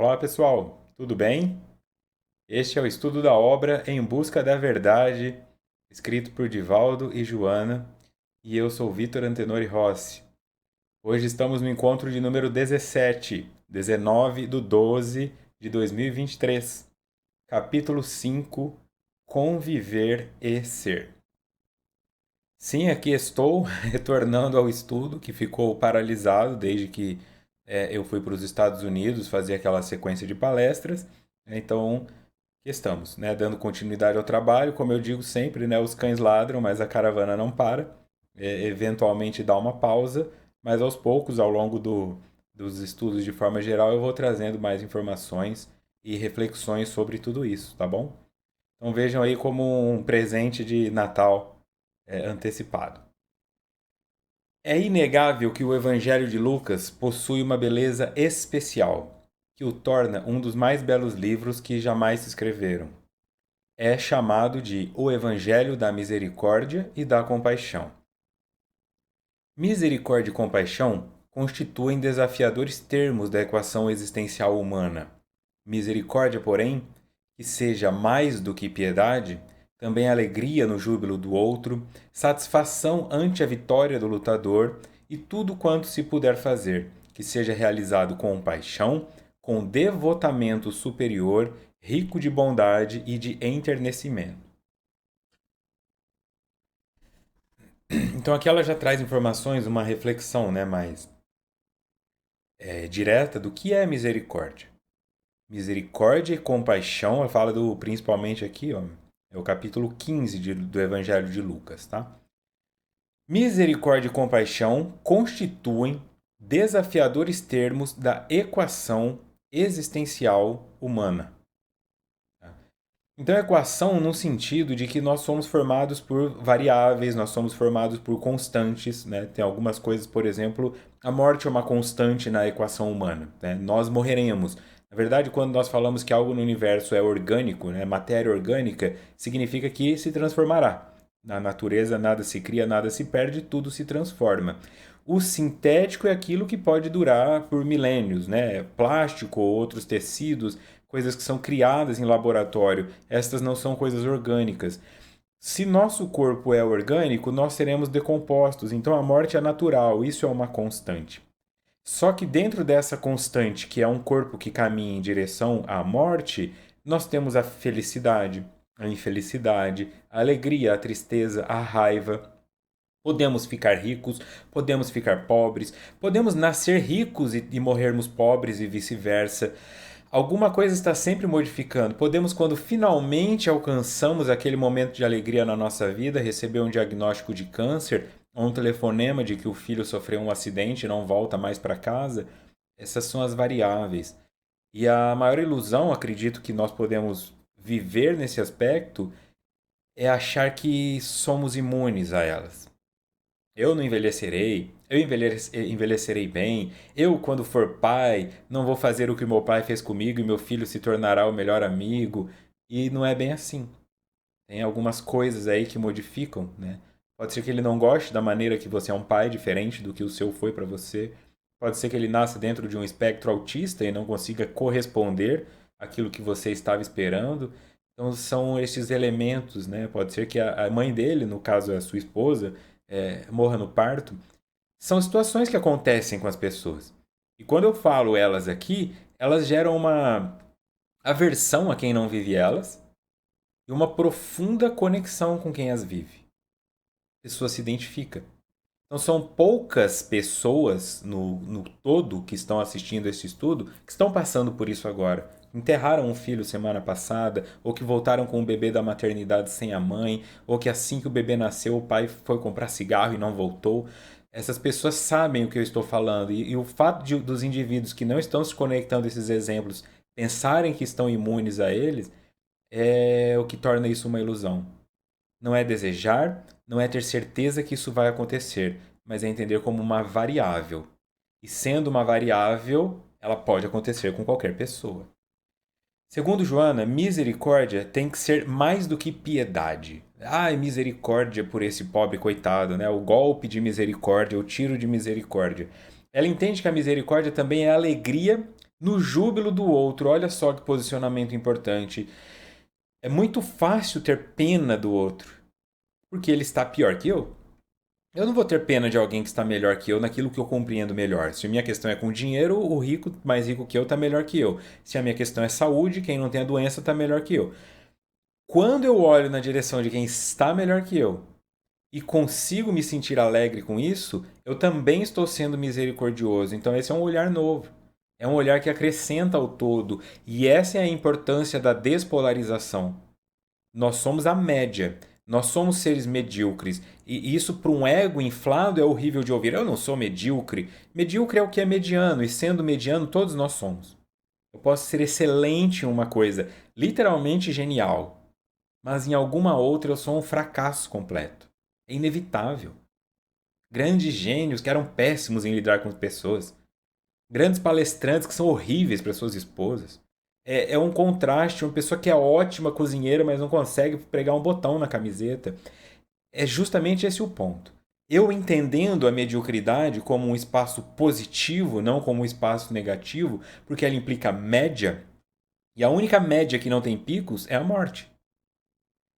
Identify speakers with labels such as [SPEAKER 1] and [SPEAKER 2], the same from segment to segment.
[SPEAKER 1] Olá pessoal, tudo bem? Este é o estudo da obra Em Busca da Verdade, escrito por Divaldo e Joana, e eu sou Vitor Antenori Rossi. Hoje estamos no encontro de número 17, 19/12/2023, capítulo 5, Conviver e Ser. Sim, aqui estou, retornando ao estudo que ficou paralisado desde que eu fui para os Estados Unidos fazer aquela sequência de palestras. Então, aqui estamos, né, dando continuidade ao trabalho. Como eu digo sempre, né, os cães ladram, mas a caravana não para. Eventualmente dá uma pausa, mas aos poucos, ao longo dos estudos de forma geral, eu vou trazendo mais informações e reflexões sobre tudo isso, tá bom? Então vejam aí como um presente de Natal antecipado. É inegável que o Evangelho de Lucas possui uma beleza especial, que o torna um dos mais belos livros que jamais se escreveram. É chamado de o Evangelho da Misericórdia e da Compaixão. Misericórdia e compaixão constituem desafiadores termos da equação existencial humana. Misericórdia, porém, que seja mais do que piedade, também alegria no júbilo do outro, satisfação ante a vitória do lutador e tudo quanto se puder fazer, que seja realizado com paixão, com devotamento superior, rico de bondade e de enternecimento. Então aqui ela já traz informações, uma reflexão, né, mais direta do que é misericórdia. Misericórdia e compaixão, ela fala principalmente aqui, ó, é o capítulo 15 do Evangelho de Lucas, tá? Misericórdia e compaixão constituem desafiadores termos da equação existencial humana. Então, a equação no sentido de que nós somos formados por variáveis, nós somos formados por constantes, né? Tem algumas coisas, por exemplo, a morte é uma constante na equação humana, né? Nós morreremos. Na verdade, quando nós falamos que algo no universo é orgânico, né? Matéria orgânica, significa que se transformará. Na natureza, nada se cria, nada se perde, tudo se transforma. O sintético é aquilo que pode durar por milênios, né? Plástico ou outros tecidos, coisas que são criadas em laboratório. Estas não são coisas orgânicas. Se nosso corpo é orgânico, nós seremos decompostos. Então a morte é natural, isso é uma constante. Só que dentro dessa constante, que é um corpo que caminha em direção à morte, nós temos a felicidade, a infelicidade, a alegria, a tristeza, a raiva. Podemos ficar ricos, podemos ficar pobres, podemos nascer ricos e morrermos pobres e vice-versa. Alguma coisa está sempre modificando. Podemos, quando finalmente alcançamos aquele momento de alegria na nossa vida, receber um diagnóstico de câncer ou um telefonema de que o filho sofreu um acidente e não volta mais para casa. Essas são as variáveis. E a maior ilusão, acredito que nós podemos viver nesse aspecto, é achar que somos imunes a elas. Eu não envelhecerei, eu envelhecerei bem, eu, quando for pai, não vou fazer o que meu pai fez comigo e meu filho se tornará o melhor amigo. E não é bem assim. Tem algumas coisas aí que modificam, né? Pode ser que ele não goste da maneira que você é um pai, diferente do que o seu foi para você. Pode ser que ele nasça dentro de um espectro autista e não consiga corresponder àquilo que você estava esperando. Então são esses elementos, né? Pode ser que a mãe dele, no caso a sua esposa, morra no parto. São situações que acontecem com as pessoas. E quando eu falo elas aqui, elas geram uma aversão a quem não vive elas e uma profunda conexão com quem as vive. A pessoa se identifica. Então são poucas pessoas no todo que estão assistindo esse estudo que estão passando por isso agora. Enterraram um filho semana passada, ou que voltaram com o bebê da maternidade sem a mãe, ou que assim que o bebê nasceu o pai foi comprar cigarro e não voltou. Essas pessoas sabem o que eu estou falando. E o fato dos indivíduos que não estão se conectando a esses exemplos pensarem que estão imunes a eles é o que torna isso uma ilusão. Não é desejar, não é ter certeza que isso vai acontecer, mas é entender como uma variável. E sendo uma variável, ela pode acontecer com qualquer pessoa. Segundo Joana, misericórdia tem que ser mais do que piedade. Ai, misericórdia por esse pobre coitado, né? O golpe de misericórdia, o tiro de misericórdia. Ela entende que a misericórdia também é alegria No júbilo do outro, olha só que posicionamento importante. É muito fácil ter pena do outro, porque ele está pior que eu. Eu não vou ter pena de alguém que está melhor que eu naquilo que eu compreendo melhor. Se a minha questão é com dinheiro, o rico mais rico que eu está melhor que eu. Se a minha questão é saúde, quem não tem a doença está melhor que eu. Quando eu olho na direção de quem está melhor que eu e consigo me sentir alegre com isso, eu também estou sendo misericordioso. Então, esse é um olhar novo. É um olhar que acrescenta ao todo. E essa é a importância da despolarização. Nós somos a média. Nós somos seres medíocres. E isso, para um ego inflado, é horrível de ouvir. Eu não sou medíocre. Medíocre é o que é mediano. E sendo mediano, todos nós somos. Eu posso ser excelente em uma coisa, literalmente genial. Mas em alguma outra eu sou um fracasso completo. É inevitável. Grandes gênios que eram péssimos em lidar com pessoas. Grandes palestrantes que são horríveis para suas esposas. É um contraste, uma pessoa que é ótima cozinheira, mas não consegue pregar um botão na camiseta. É justamente esse o ponto. Eu entendendo a mediocridade como um espaço positivo, não como um espaço negativo, porque ela implica média, e a única média que não tem picos é a morte.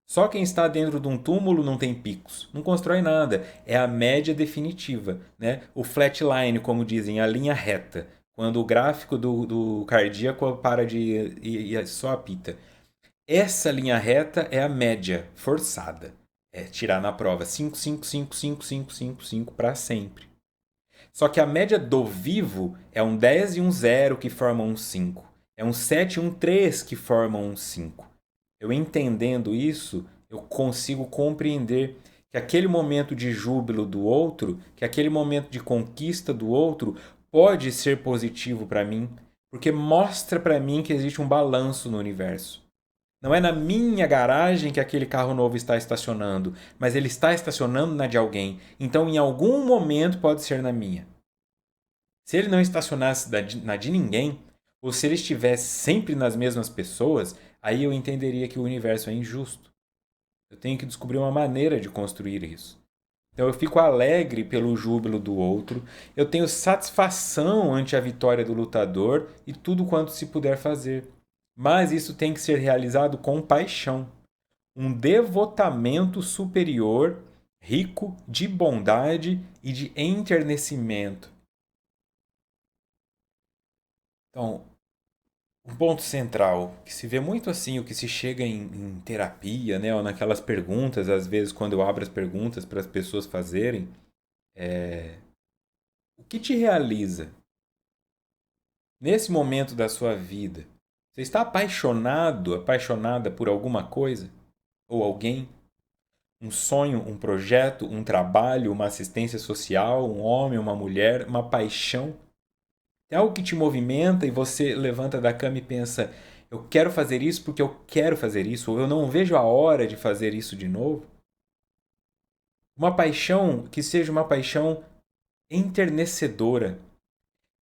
[SPEAKER 1] Só quem está dentro de um túmulo não tem picos, não constrói nada. É a média definitiva, né? O flatline, como dizem, a linha reta. Quando o gráfico do cardíaco para de e só apita. Essa linha reta é a média forçada. É tirar na prova 5, 5, 5, 5, 5, 5, 5 para sempre. Só que a média do vivo é um 10 e um 0 que formam um 5. É um 7 e um 3 que formam um 5. Eu entendendo isso, eu consigo compreender que aquele momento de júbilo do outro, que aquele momento de conquista do outro pode ser positivo para mim, porque mostra para mim que existe um balanço no universo. Não é na minha garagem que aquele carro novo está estacionando, mas ele está estacionando na de alguém. Então, em algum momento, pode ser na minha. Se ele não estacionasse na de ninguém, ou se ele estivesse sempre nas mesmas pessoas, aí eu entenderia que o universo é injusto. Eu tenho que descobrir uma maneira de construir isso. Então eu fico alegre pelo júbilo do outro, eu tenho satisfação ante a vitória do lutador e tudo quanto se puder fazer. Mas isso tem que ser realizado com paixão, um devotamento superior, rico de bondade e de enternecimento. Então, um ponto central, que se vê muito assim, o que se chega em terapia, né, ou naquelas perguntas, às vezes quando eu abro as perguntas para as pessoas fazerem, o que te realiza nesse momento da sua vida? Você está apaixonado, apaixonada por alguma coisa? Ou alguém? Um sonho, um projeto, um trabalho, uma assistência social, um homem, uma mulher, uma paixão? Tem algo que te movimenta e você levanta da cama e pensa: eu quero fazer isso porque eu quero fazer isso, ou eu não vejo a hora de fazer isso de novo? Uma paixão que seja uma paixão enternecedora,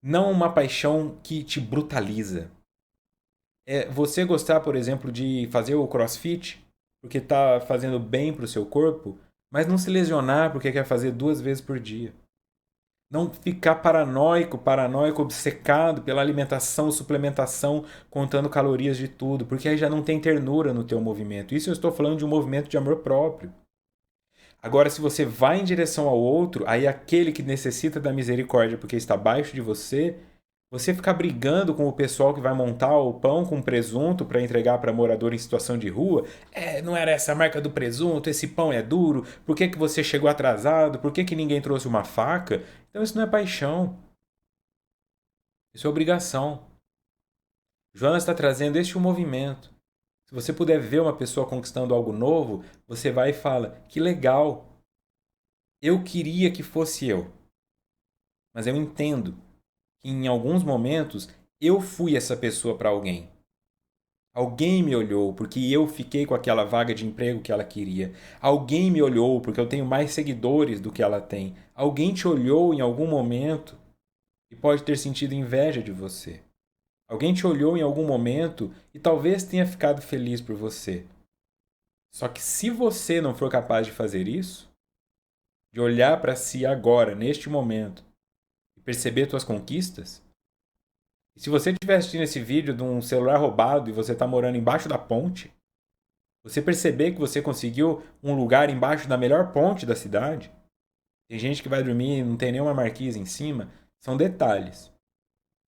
[SPEAKER 1] não uma paixão que te brutaliza. É você gostar, por exemplo, de fazer o crossfit porque está fazendo bem para o seu corpo, mas não se lesionar porque quer fazer 2 vezes por dia. Não ficar paranoico, obcecado pela alimentação, suplementação, contando calorias de tudo, porque aí já não tem ternura no teu movimento. Isso eu estou falando de um movimento de amor próprio. Agora, se você vai em direção ao outro, aí aquele que necessita da misericórdia porque está abaixo de você, você ficar brigando com o pessoal que vai montar o pão com presunto para entregar para morador em situação de rua, não era essa a marca do presunto, esse pão é duro, por que, que você chegou atrasado, por que, que ninguém trouxe uma faca? Então isso não é paixão, isso é obrigação. Joana está trazendo este movimento. Se você puder ver uma pessoa conquistando algo novo, você vai e fala: que legal, eu queria que fosse eu. Mas eu entendo que em alguns momentos eu fui essa pessoa para alguém. Alguém me olhou porque eu fiquei com aquela vaga de emprego que ela queria. Alguém me olhou porque eu tenho mais seguidores do que ela tem. Alguém te olhou em algum momento e pode ter sentido inveja de você. Alguém te olhou em algum momento e talvez tenha ficado feliz por você. Só que se você não for capaz de fazer isso, de olhar para si agora, neste momento, e perceber suas conquistas, E se você estiver assistindo esse vídeo de um celular roubado e você está morando embaixo da ponte, você perceber que você conseguiu um lugar embaixo da melhor ponte da cidade, tem gente que vai dormir e não tem nenhuma marquise em cima, são detalhes.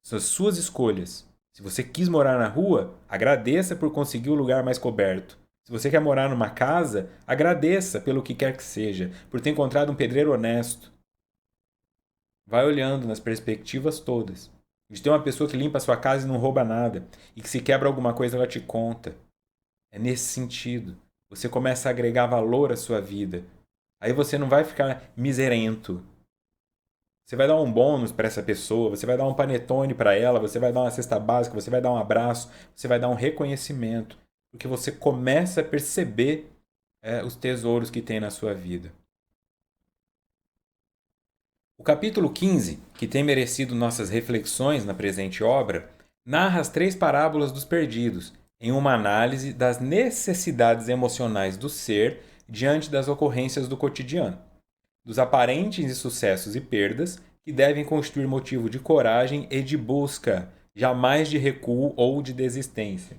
[SPEAKER 1] São as suas escolhas. Se você quis morar na rua, agradeça por conseguir o lugar mais coberto. Se você quer morar numa casa, agradeça pelo que quer que seja, por ter encontrado um pedreiro honesto. Vai olhando nas perspectivas todas. De ter uma pessoa que limpa a sua casa e não rouba nada, e que se quebra alguma coisa ela te conta. É nesse sentido. Você começa a agregar valor à sua vida. Aí você não vai ficar miserento. Você vai dar um bônus para essa pessoa, você vai dar um panetone para ela, você vai dar uma cesta básica, você vai dar um abraço, você vai dar um reconhecimento. Porque você começa a perceber os tesouros que tem na sua vida. O capítulo 15, que tem merecido nossas reflexões na presente obra, narra as 3 parábolas dos perdidos, em uma análise das necessidades emocionais do ser diante das ocorrências do cotidiano, dos aparentes insucessos e perdas que devem constituir motivo de coragem e de busca, jamais de recuo ou de desistência.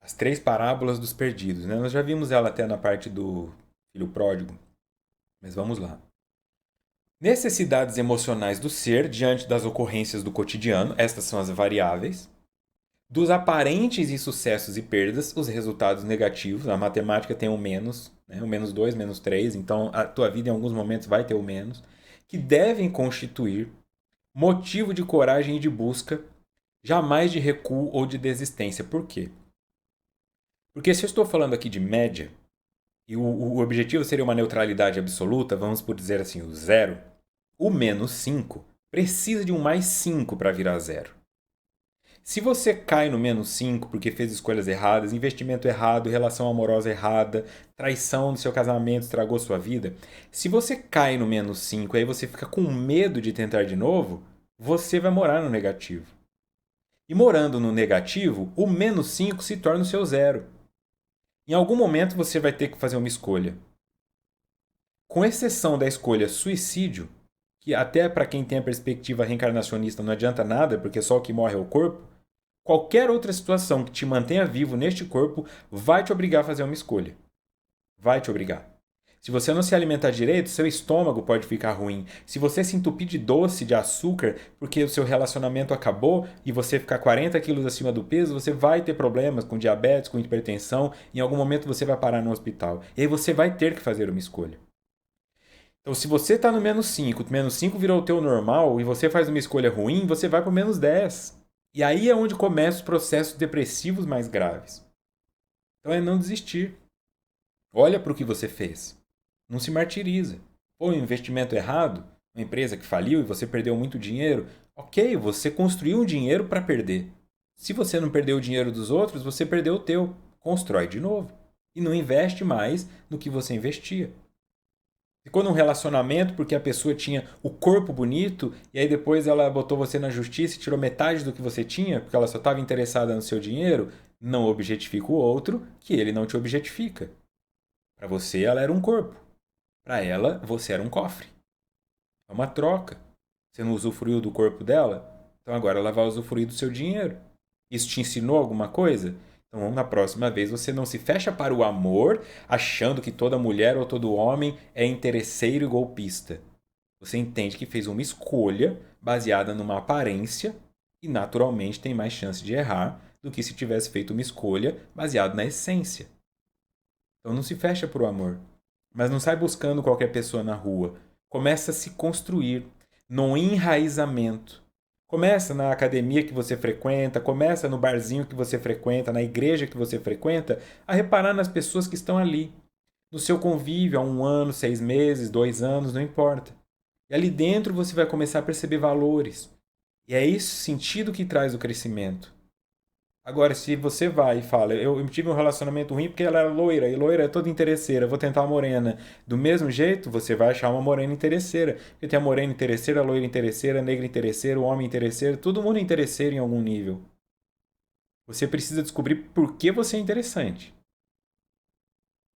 [SPEAKER 1] As 3 parábolas dos perdidos, né? Nós já vimos ela até na parte do filho pródigo, mas vamos lá. Necessidades emocionais do ser diante das ocorrências do cotidiano, estas são as variáveis. Dos aparentes insucessos e perdas, os resultados negativos. A matemática tem o menos, né? O menos 2, menos 3, então a tua vida em alguns momentos vai ter o menos, que devem constituir motivo de coragem e de busca, jamais de recuo ou de desistência. Por quê? Porque se eu estou falando aqui de média, e o objetivo seria uma neutralidade absoluta, vamos por dizer assim, o zero, o menos 5 precisa de um mais 5 para virar zero. Se você cai no menos 5 porque fez escolhas erradas, investimento errado, relação amorosa errada, traição no seu casamento estragou sua vida, se você cai no menos 5 e aí você fica com medo de tentar de novo, você vai morar no negativo. E morando no negativo, o menos 5 se torna o seu zero. Em algum momento você vai ter que fazer uma escolha. Com exceção da escolha suicídio, que até para quem tem a perspectiva reencarnacionista não adianta nada, porque só o que morre é o corpo, qualquer outra situação que te mantenha vivo neste corpo vai te obrigar a fazer uma escolha. Vai te obrigar. Se você não se alimentar direito, seu estômago pode ficar ruim. Se você se entupir de doce, de açúcar, porque o seu relacionamento acabou e você ficar 40 quilos acima do peso, você vai ter problemas com diabetes, com hipertensão. Em algum momento você vai parar no hospital. E aí você vai ter que fazer uma escolha. Então, se você está no menos 5 virou o teu normal e você faz uma escolha ruim, você vai para o menos 10. E aí é onde começam os processos depressivos mais graves. Então é não desistir. Olha para o que você fez. Não se martiriza. Foi um investimento errado, uma empresa que faliu e você perdeu muito dinheiro. Ok, você construiu um dinheiro para perder. Se você não perdeu o dinheiro dos outros, você perdeu o teu. Constrói de novo. E não investe mais no que você investia. Ficou num relacionamento porque a pessoa tinha o corpo bonito e aí depois ela botou você na justiça e tirou metade do que você tinha porque ela só estava interessada no seu dinheiro. Não objetifica o outro, que ele não te objetifica. Para você, ela era um corpo. Para ela, você era um cofre. É uma troca. Você não usufruiu do corpo dela? Então agora ela vai usufruir do seu dinheiro. Isso te ensinou alguma coisa? Então, na próxima vez, você não se fecha para o amor, achando que toda mulher ou todo homem é interesseiro e golpista. Você entende que fez uma escolha baseada numa aparência e, naturalmente, tem mais chance de errar do que se tivesse feito uma escolha baseada na essência. Então, não se fecha para o amor. Mas não sai buscando qualquer pessoa na rua. Começa a se construir no enraizamento. Começa na academia que você frequenta, começa no barzinho que você frequenta, na igreja que você frequenta, a reparar nas pessoas que estão ali. No seu convívio há 1 ano, 6 meses, 2 anos, não importa. E ali dentro você vai começar a perceber valores. E é esse sentido que traz o crescimento. Agora, se você vai e fala, eu tive um relacionamento ruim porque ela era loira, e loira é toda interesseira, vou tentar uma morena. Do mesmo jeito, você vai achar uma morena interesseira. Porque tem a morena interesseira, a loira interesseira, a negra interesseira, o homem interesseiro, todo mundo é interesseiro em algum nível. Você precisa descobrir por que você é interessante.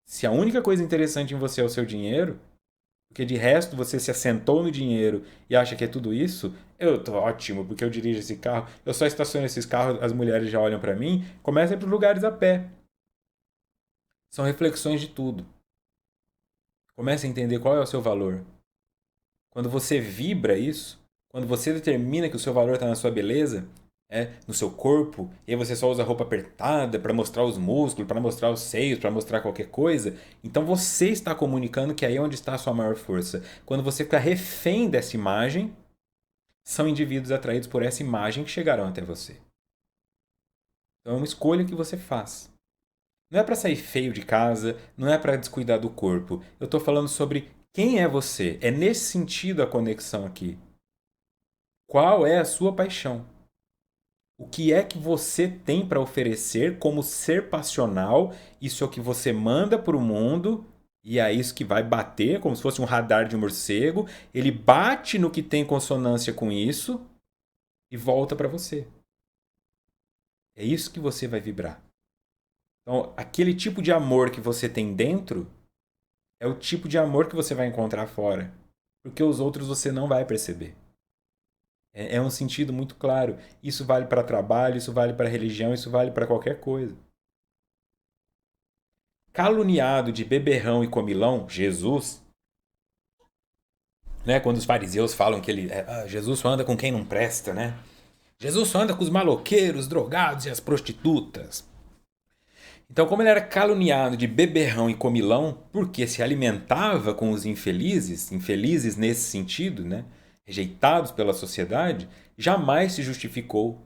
[SPEAKER 1] Se a única coisa interessante em você é o seu dinheiro, Porque de resto você se assentou no dinheiro e acha que é tudo isso, eu tô ótimo, porque eu dirijo esse carro, eu só estaciono esses carros, as mulheres já olham para mim, começa a ir para os lugares a pé. São reflexões de tudo. Comece a entender qual é o seu valor. Quando você vibra isso, quando você determina que o seu valor está na sua beleza, no seu corpo, e aí você só usa roupa apertada para mostrar os músculos, para mostrar os seios, para mostrar qualquer coisa, então você está comunicando que aí é onde está a sua maior força. Quando você fica refém dessa imagem, são indivíduos atraídos por essa imagem que chegarão até você. Então é uma escolha que você faz. Não é para sair feio de casa, não é para descuidar do corpo. Eu estou falando sobre quem é você. É nesse sentido a conexão aqui. Qual é a sua paixão? O que é que você tem para oferecer como ser passional? Isso é o que você manda para o mundo e é isso que vai bater, como se fosse um radar de morcego. Ele bate no que tem consonância com isso e volta para você. É isso que você vai vibrar. Então, aquele tipo de amor que você tem dentro é o tipo de amor que você vai encontrar fora. Porque os outros você não vai perceber. É um sentido muito claro. Isso vale para trabalho, isso vale para religião, isso vale para qualquer coisa. Caluniado de beberrão e comilão, Jesus, né? Quando os fariseus falam que Jesus só anda com quem não presta, né? Jesus só anda com os maloqueiros, drogados e as prostitutas. Então, como ele era caluniado de beberrão e comilão, porque se alimentava com os infelizes, infelizes nesse sentido, né? Rejeitados pela sociedade, jamais se justificou.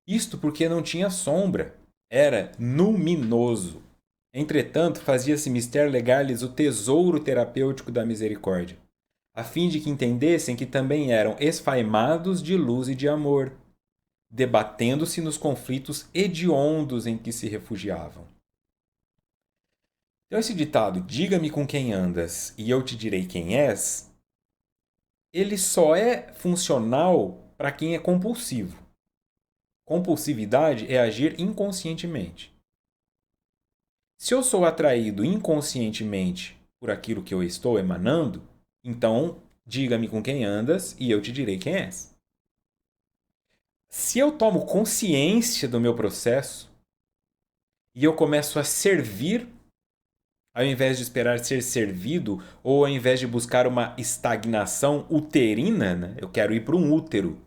[SPEAKER 1] Isto porque não tinha sombra, era luminoso. Entretanto, fazia-se mister legar-lhes o tesouro terapêutico da misericórdia, a fim de que entendessem que também eram esfaimados de luz e de amor, debatendo-se nos conflitos hediondos em que se refugiavam. Então, esse ditado, diga-me com quem andas e eu te direi quem és, ele só é funcional para quem é compulsivo. Compulsividade é agir inconscientemente. Se eu sou atraído inconscientemente por aquilo que eu estou emanando, então diga-me com quem andas e eu te direi quem és. Se eu tomo consciência do meu processo e eu começo a servir, ao invés de esperar ser servido, ou ao invés de buscar uma estagnação uterina, né? Eu quero ir para um útero.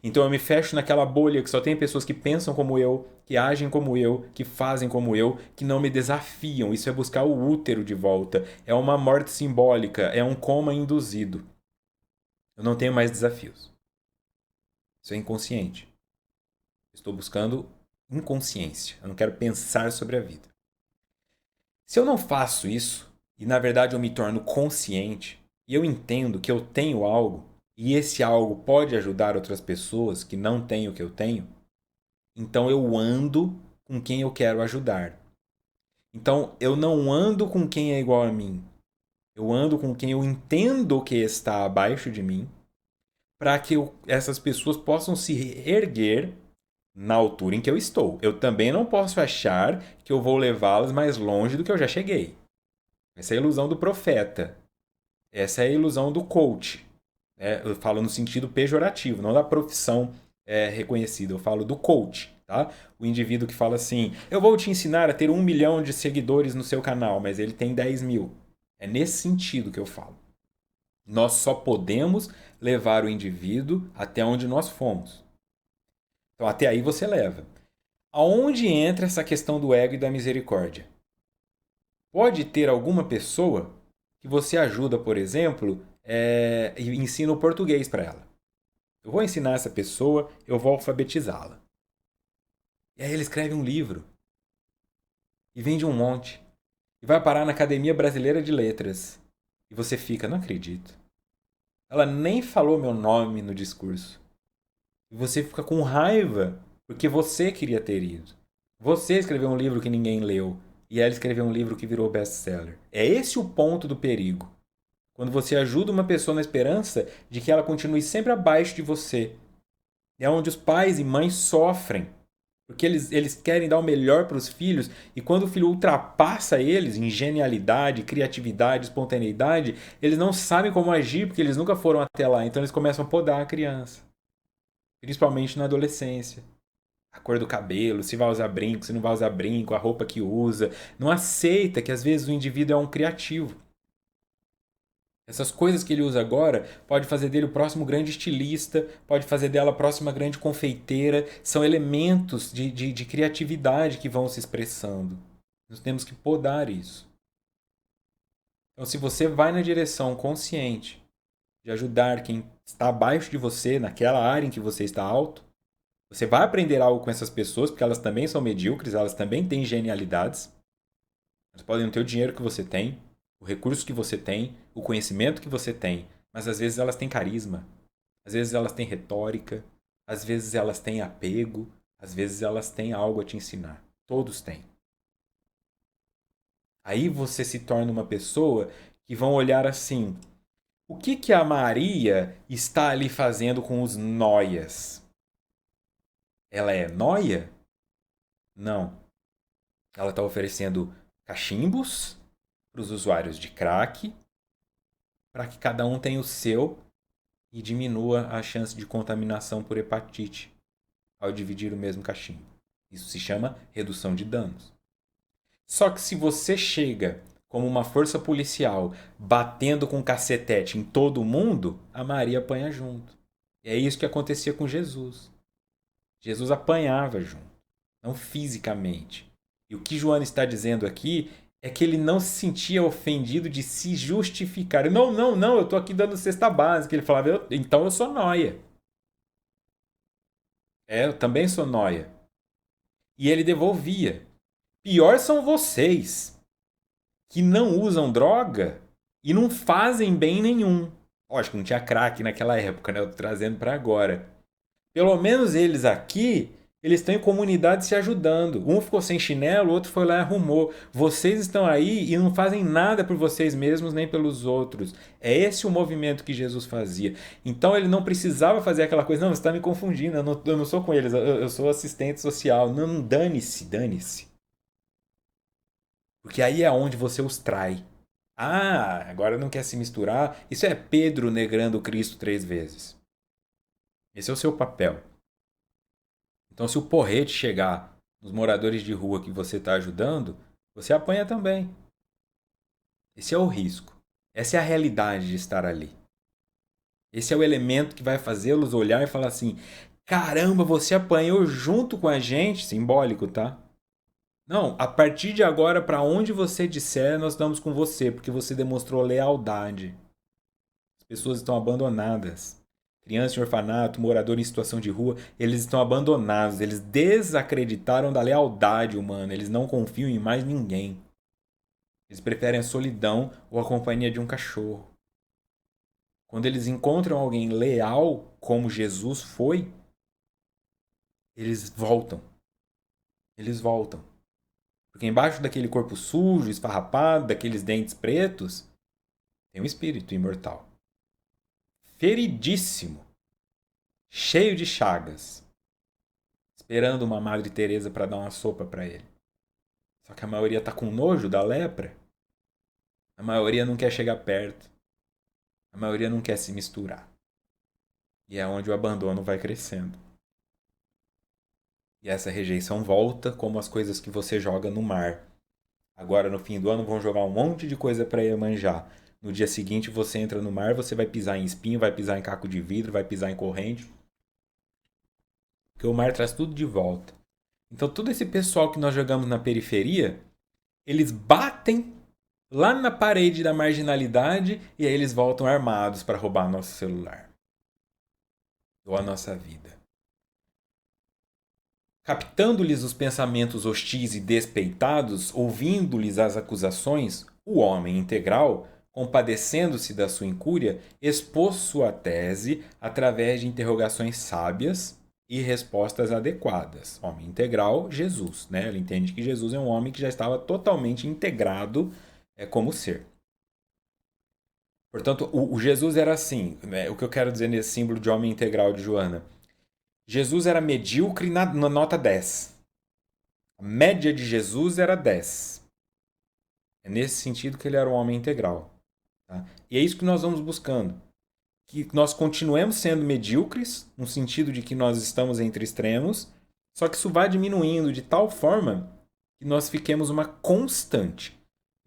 [SPEAKER 1] Então eu me fecho naquela bolha que só tem pessoas que pensam como eu, que agem como eu, que fazem como eu, que não me desafiam. Isso é buscar o útero de volta. É uma morte simbólica, é um coma induzido. Eu não tenho mais desafios. Isso é inconsciente. Estou buscando inconsciência. Eu não quero pensar sobre a vida. Se eu não faço isso, e na verdade eu me torno consciente, e eu entendo que eu tenho algo, e esse algo pode ajudar outras pessoas que não têm o que eu tenho, então eu ando com quem eu quero ajudar. Então eu não ando com quem é igual a mim. Eu ando com quem eu entendo que está abaixo de mim, para que essas pessoas possam se erguer na altura em que eu estou. Eu também não posso achar que eu vou levá-las mais longe do que eu já cheguei. Essa é a ilusão do profeta. Essa é a ilusão do coach. Eu falo no sentido pejorativo, não da profissão reconhecida. Eu falo do coach. Tá? O indivíduo que fala assim, eu vou te ensinar a ter 1 milhão de seguidores no seu canal, mas ele tem 10 mil. É nesse sentido que eu falo. Nós só podemos levar o indivíduo até onde nós fomos. Então até aí você leva. Aonde entra essa questão do ego e da misericórdia? Pode ter alguma pessoa que você ajuda, por exemplo, e ensina o português para ela. Eu vou ensinar essa pessoa, eu vou alfabetizá-la. E aí ele escreve um livro. E vende um monte. E vai parar na Academia Brasileira de Letras. E você fica, não acredito. Ela nem falou meu nome no discurso. E você fica com raiva porque você queria ter ido. Você escreveu um livro que ninguém leu. E ela escreveu um livro que virou best-seller. É esse o ponto do perigo. Quando você ajuda uma pessoa na esperança de que ela continue sempre abaixo de você. É onde os pais e mães sofrem. Porque eles querem dar o melhor para os filhos, e quando o filho ultrapassa eles em genialidade, criatividade, espontaneidade, eles não sabem como agir porque eles nunca foram até lá. Então eles começam a podar a criança, principalmente na adolescência. A cor do cabelo, se vai usar brinco, se não vai usar brinco, a roupa que usa. Não aceita que às vezes o indivíduo é um criativo. Essas coisas que ele usa agora pode fazer dele o próximo grande estilista, pode fazer dela a próxima grande confeiteira. São elementos de criatividade que vão se expressando. Nós temos que podar isso. Então, se você vai na direção consciente de ajudar quem está abaixo de você, naquela área em que você está alto, você vai aprender algo com essas pessoas, porque elas também são medíocres, elas também têm genialidades. Elas podem não ter o dinheiro que você tem, o recurso que você tem, o conhecimento que você tem, mas às vezes elas têm carisma, às vezes elas têm retórica, às vezes elas têm apego, às vezes elas têm algo a te ensinar. Todos têm. Aí você se torna uma pessoa que vão olhar assim: o que que a Maria está ali fazendo com os noias? Ela é noia? Não. Ela está oferecendo cachimbos para os usuários de crack, para que cada um tenha o seu e diminua a chance de contaminação por hepatite ao dividir o mesmo cachimbo. Isso se chama redução de danos. Só que se você chega como uma força policial batendo com cacetete em todo mundo, a Maria apanha junto. E é isso que acontecia com Jesus. Jesus apanhava junto, não fisicamente. E o que Joana está dizendo aqui é que ele não se sentia ofendido de se justificar. Não, não, não, eu estou aqui dando cesta básica. Ele falava, então eu sou nóia. Eu também sou nóia. E ele devolvia. Pior são vocês, que não usam droga e não fazem bem nenhum. Lógico, não tinha crack naquela época, né? Eu tô trazendo para agora. Pelo menos eles aqui, eles estão em comunidade se ajudando. Um ficou sem chinelo, o outro foi lá e arrumou. Vocês estão aí e não fazem nada por vocês mesmos nem pelos outros. É esse o movimento que Jesus fazia. Então ele não precisava fazer aquela coisa, não, você está me confundindo, eu não sou com eles, eu sou assistente social. Não, dane-se, dane-se. Porque aí é onde você os trai. Ah, agora não quer se misturar. Isso é Pedro negrando Cristo 3 vezes. Esse é o seu papel. Então, se o porrete chegar nos moradores de rua que você está ajudando, você apanha também. Esse é o risco. Essa é a realidade de estar ali. Esse é o elemento que vai fazê-los olhar e falar assim: caramba, você apanhou junto com a gente, simbólico, tá? Não, a partir de agora, para onde você disser, nós estamos com você, porque você demonstrou lealdade. As pessoas estão abandonadas. Criança em orfanato, morador em situação de rua, eles estão abandonados, eles desacreditaram da lealdade humana, eles não confiam em mais ninguém. Eles preferem a solidão ou a companhia de um cachorro. Quando eles encontram alguém leal, como Jesus foi, eles voltam. Eles voltam. Porque embaixo daquele corpo sujo, esfarrapado, daqueles dentes pretos, tem um espírito imortal. Feridíssimo. Cheio de chagas. Esperando uma Madre Teresa para dar uma sopa para ele. Só que a maioria tá com nojo da lepra. A maioria não quer chegar perto. A maioria não quer se misturar. E é onde o abandono vai crescendo. E essa rejeição volta como as coisas que você joga no mar. Agora, no fim do ano, vão jogar um monte de coisa para Iemanjá. No dia seguinte, você entra no mar, você vai pisar em espinho, vai pisar em caco de vidro, vai pisar em corrente. Porque o mar traz tudo de volta. Então, todo esse pessoal que nós jogamos na periferia, eles batem lá na parede da marginalidade e aí eles voltam armados para roubar nosso celular. Ou a nossa vida. Captando-lhes os pensamentos hostis e despeitados, ouvindo-lhes as acusações, o homem integral, compadecendo-se da sua incúria, expôs sua tese através de interrogações sábias e respostas adequadas. Homem integral, Jesus. Né? Ele entende que Jesus é um homem que já estava totalmente integrado como ser. Portanto, o Jesus era assim. Né? O que eu quero dizer nesse símbolo de homem integral de Joana? Jesus era medíocre na nota 10. A média de Jesus era 10. É nesse sentido que ele era um homem integral. Tá? E é isso que nós vamos buscando. Que nós continuemos sendo medíocres, no sentido de que nós estamos entre extremos, só que isso vai diminuindo de tal forma que nós fiquemos uma constante.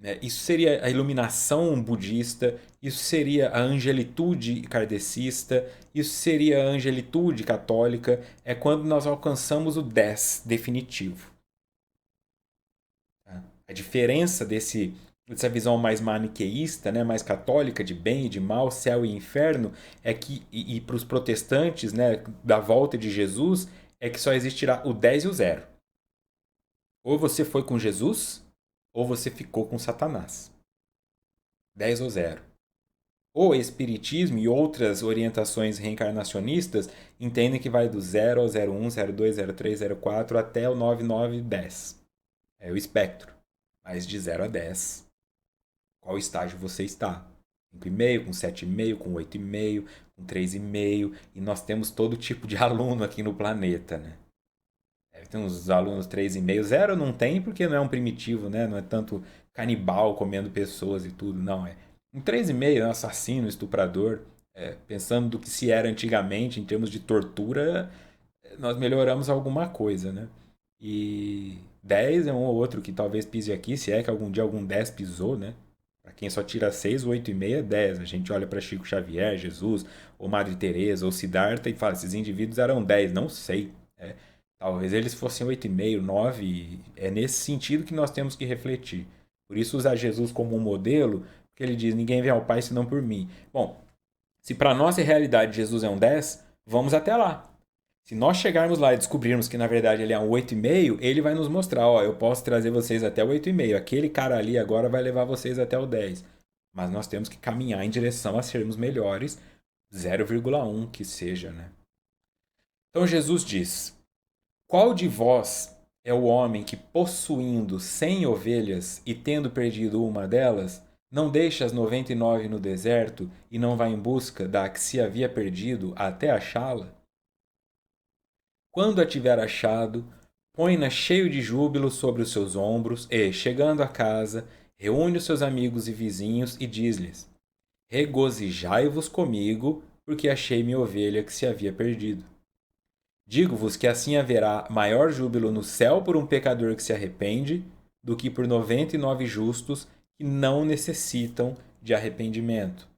[SPEAKER 1] Né? Isso seria a iluminação budista, isso seria a angelitude kardecista, isso seria a angelitude católica, é quando nós alcançamos o 10 definitivo. Tá? A diferença dessa visão mais maniqueísta, né, mais católica, de bem e de mal, céu e inferno, é que, e para os protestantes, né, da volta de Jesus, é que só existirá o 10 e o 0. Ou você foi com Jesus, ou você ficou com Satanás. 10 ou 0. O Espiritismo e outras orientações reencarnacionistas entendem que vai do 0 ao 01, 02, 03, 04 até o 99, 10. É o espectro. Mas de 0 a 10, qual estágio você está? 5,5, com 7,5, com 8,5, com 3,5. E nós temos todo tipo de aluno aqui no planeta, né? Tem uns alunos 3,5. 0 não tem porque não é um primitivo, né? Não é tanto canibal comendo pessoas e tudo, não. É um 3,5, um assassino, estuprador. Pensando do que se era antigamente em termos de tortura, nós melhoramos alguma coisa, né? E 10 é um ou outro que talvez pise aqui, se é que algum dia algum 10 pisou, né? Para quem só tira 6, 8,5 é 10. A gente olha para Chico Xavier, Jesus, ou Madre Teresa, ou Siddhartha e fala, esses indivíduos eram 10, não sei. Talvez eles fossem 8,5, 9. É nesse sentido que nós temos que refletir. Por isso usar Jesus como um modelo, porque ele diz, ninguém vem ao Pai senão por mim. Bom, se para nossa realidade Jesus é um 10, vamos até lá. Se nós chegarmos lá e descobrirmos que na verdade ele é um 8,5, ele vai nos mostrar, ó, eu posso trazer vocês até o 8,5. Aquele cara ali agora vai levar vocês até o 10. Mas nós temos que caminhar em direção a sermos melhores, 0,1 que seja, né? Então Jesus diz: qual de vós é o homem que, possuindo 100 ovelhas e tendo perdido uma delas, não deixa as 99 no deserto e não vai em busca da que se havia perdido até achá-la? Quando a tiver achado, põe-na cheio de júbilo sobre os seus ombros e, chegando a casa, reúne os seus amigos e vizinhos e diz-lhes: regozijai-vos comigo, porque achei minha ovelha que se havia perdido. Digo-vos que assim haverá maior júbilo no céu por um pecador que se arrepende do que por 99 justos que não necessitam de arrependimento.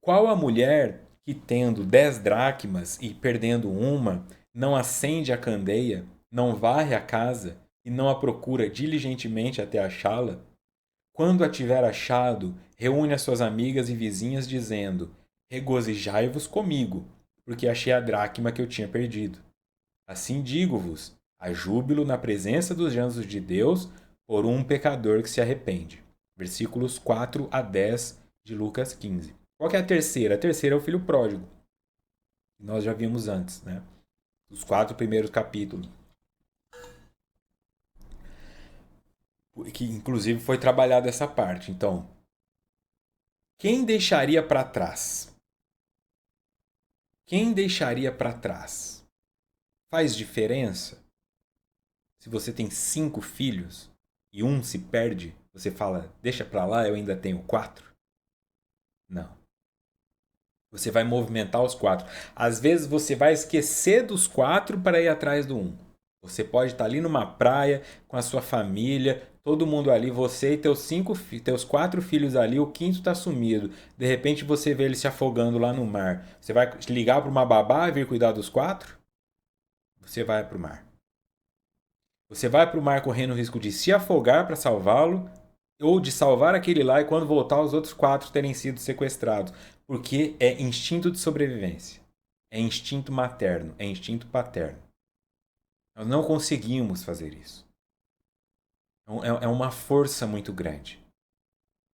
[SPEAKER 1] Qual a mulher que, tendo 10 dracmas e perdendo uma, não acende a candeia, não varre a casa e não a procura diligentemente até achá-la? Quando a tiver achado, reúne as suas amigas e vizinhas, dizendo: regozijai-vos comigo, porque achei a dracma que eu tinha perdido. Assim digo-vos: há júbilo na presença dos anjos de Deus por um pecador que se arrepende. Versículos 4 a 10 de Lucas 15. Qual que é a terceira? A terceira é o filho pródigo. Nós já vimos antes, né? Os 4 primeiros capítulos. Que inclusive foi trabalhada essa parte. Então, quem deixaria para trás? Quem deixaria para trás? Faz diferença? Se você tem 5 filhos e um se perde, você fala, deixa para lá, eu ainda tenho 4? Não. Você vai movimentar os 4. Às vezes você vai esquecer dos 4 para ir atrás do um. Você pode estar ali numa praia com a sua família, todo mundo ali, você e teus 4 filhos ali, o quinto está sumido. De repente você vê ele se afogando lá no mar. Você vai ligar para uma babá e vir cuidar dos 4? Você vai para o mar. Você vai para o mar correndo o risco de se afogar para salvá-lo ou de salvar aquele lá e quando voltar os outros 4 terem sido sequestrados. Porque é instinto de sobrevivência. É instinto materno, é instinto paterno. Nós não conseguimos fazer isso. É uma força muito grande.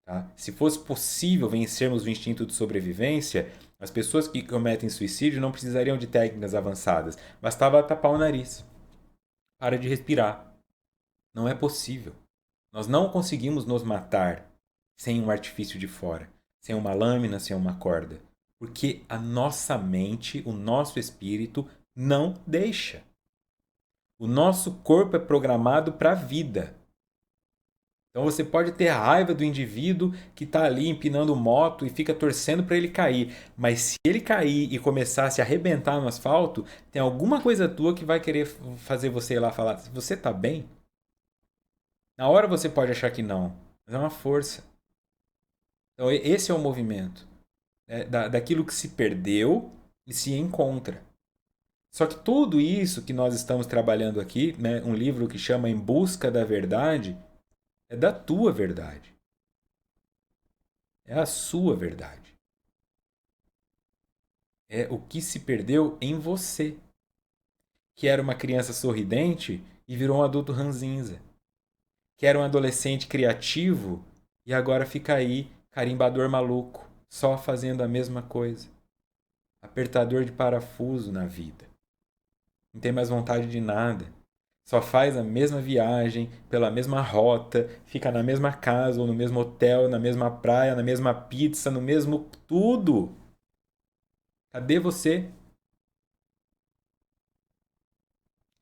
[SPEAKER 1] Tá? Se fosse possível vencermos o instinto de sobrevivência, as pessoas que cometem suicídio não precisariam de técnicas avançadas. Bastava tapar o nariz. Para de respirar. Não é possível. Nós não conseguimos nos matar sem um artifício de fora, sem uma lâmina, sem uma corda. Porque a nossa mente, o nosso espírito, não deixa. O nosso corpo é programado para a vida. Então você pode ter raiva do indivíduo que está ali empinando moto e fica torcendo para ele cair. Mas se ele cair e começar a se arrebentar no asfalto, tem alguma coisa tua que vai querer fazer você ir lá falar: você está bem? Na hora você pode achar que não, mas é uma força. Então esse é o movimento, né? Daquilo que se perdeu e se encontra. Só que tudo isso que nós estamos trabalhando aqui, né, um livro que chama Em Busca da Verdade, é da tua verdade. É a sua verdade. É o que se perdeu em você, que era uma criança sorridente e virou um adulto ranzinza, que era um adolescente criativo e agora fica aí carimbador maluco, só fazendo a mesma coisa, apertador de parafuso na vida. Não tem mais vontade de nada. Só faz a mesma viagem, pela mesma rota, fica na mesma casa ou no mesmo hotel, na mesma praia, na mesma pizza, no mesmo tudo. Cadê você?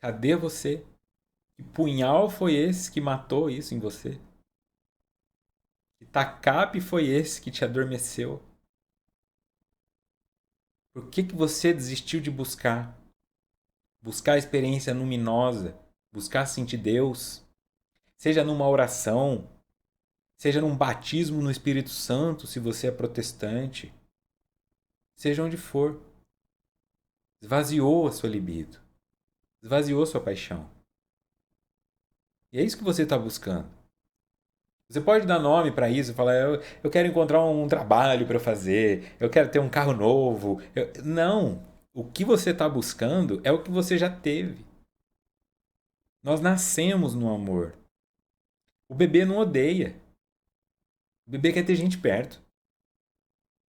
[SPEAKER 1] Cadê você? Que punhal foi esse que matou isso em você? Que tacape foi esse que te adormeceu? Por que você desistiu de buscar? Buscar a experiência luminosa, buscar sentir Deus, seja numa oração, seja num batismo no Espírito Santo, se você é protestante, seja onde for. Esvaziou a sua libido, esvaziou a sua paixão. E é isso que você está buscando. Você pode dar nome para isso, falar, eu quero encontrar um trabalho para fazer, eu quero ter um carro novo. Não! O que você está buscando é o que você já teve. Nós nascemos no amor. O bebê não odeia. O bebê quer ter gente perto.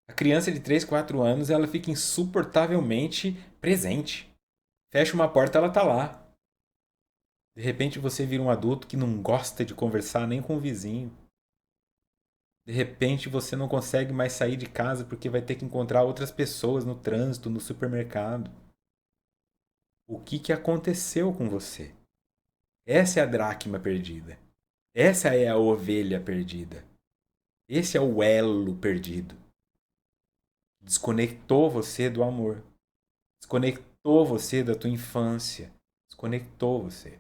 [SPEAKER 1] A criança de 3, 4 anos, ela fica insuportavelmente presente. Fecha uma porta, ela tá lá. De repente você vira um adulto que não gosta de conversar nem com o vizinho. De repente você não consegue mais sair de casa porque vai ter que encontrar outras pessoas no trânsito, no supermercado. O que aconteceu com você? Essa é a dracma perdida. Essa é a ovelha perdida. Esse é o elo perdido. Desconectou você do amor. Desconectou você da tua infância. Desconectou você.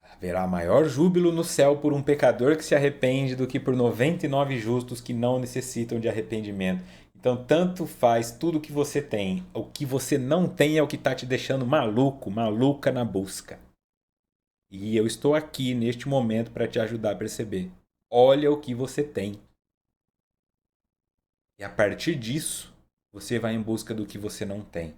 [SPEAKER 1] Haverá maior júbilo no céu por um pecador que se arrepende do que por 99 justos que não necessitam de arrependimento. Então, tanto faz tudo que você tem. O que você não tem é o que está te deixando maluco, maluca na busca. E eu estou aqui neste momento para te ajudar a perceber. Olha o que você tem. E a partir disso, você vai em busca do que você não tem.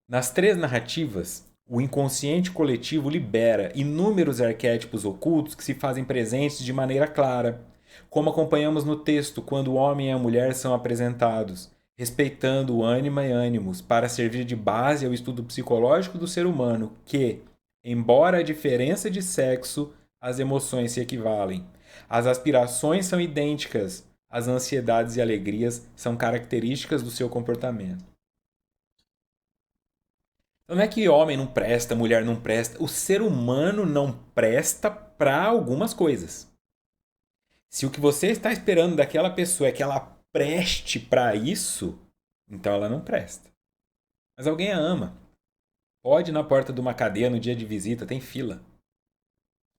[SPEAKER 1] Nas três narrativas, o inconsciente coletivo libera inúmeros arquétipos ocultos que se fazem presentes de maneira clara, como acompanhamos no texto quando o homem e a mulher são apresentados, respeitando o ânima e ânimos para servir de base ao estudo psicológico do ser humano que, embora a diferença de sexo, as emoções se equivalem. As aspirações são idênticas, as ansiedades e alegrias são características do seu comportamento. Então não é que homem não presta, mulher não presta. O ser humano não presta para algumas coisas. Se o que você está esperando daquela pessoa é que ela preste para isso, então ela não presta. Mas alguém a ama. Pode ir na porta de uma cadeia no dia de visita, tem fila.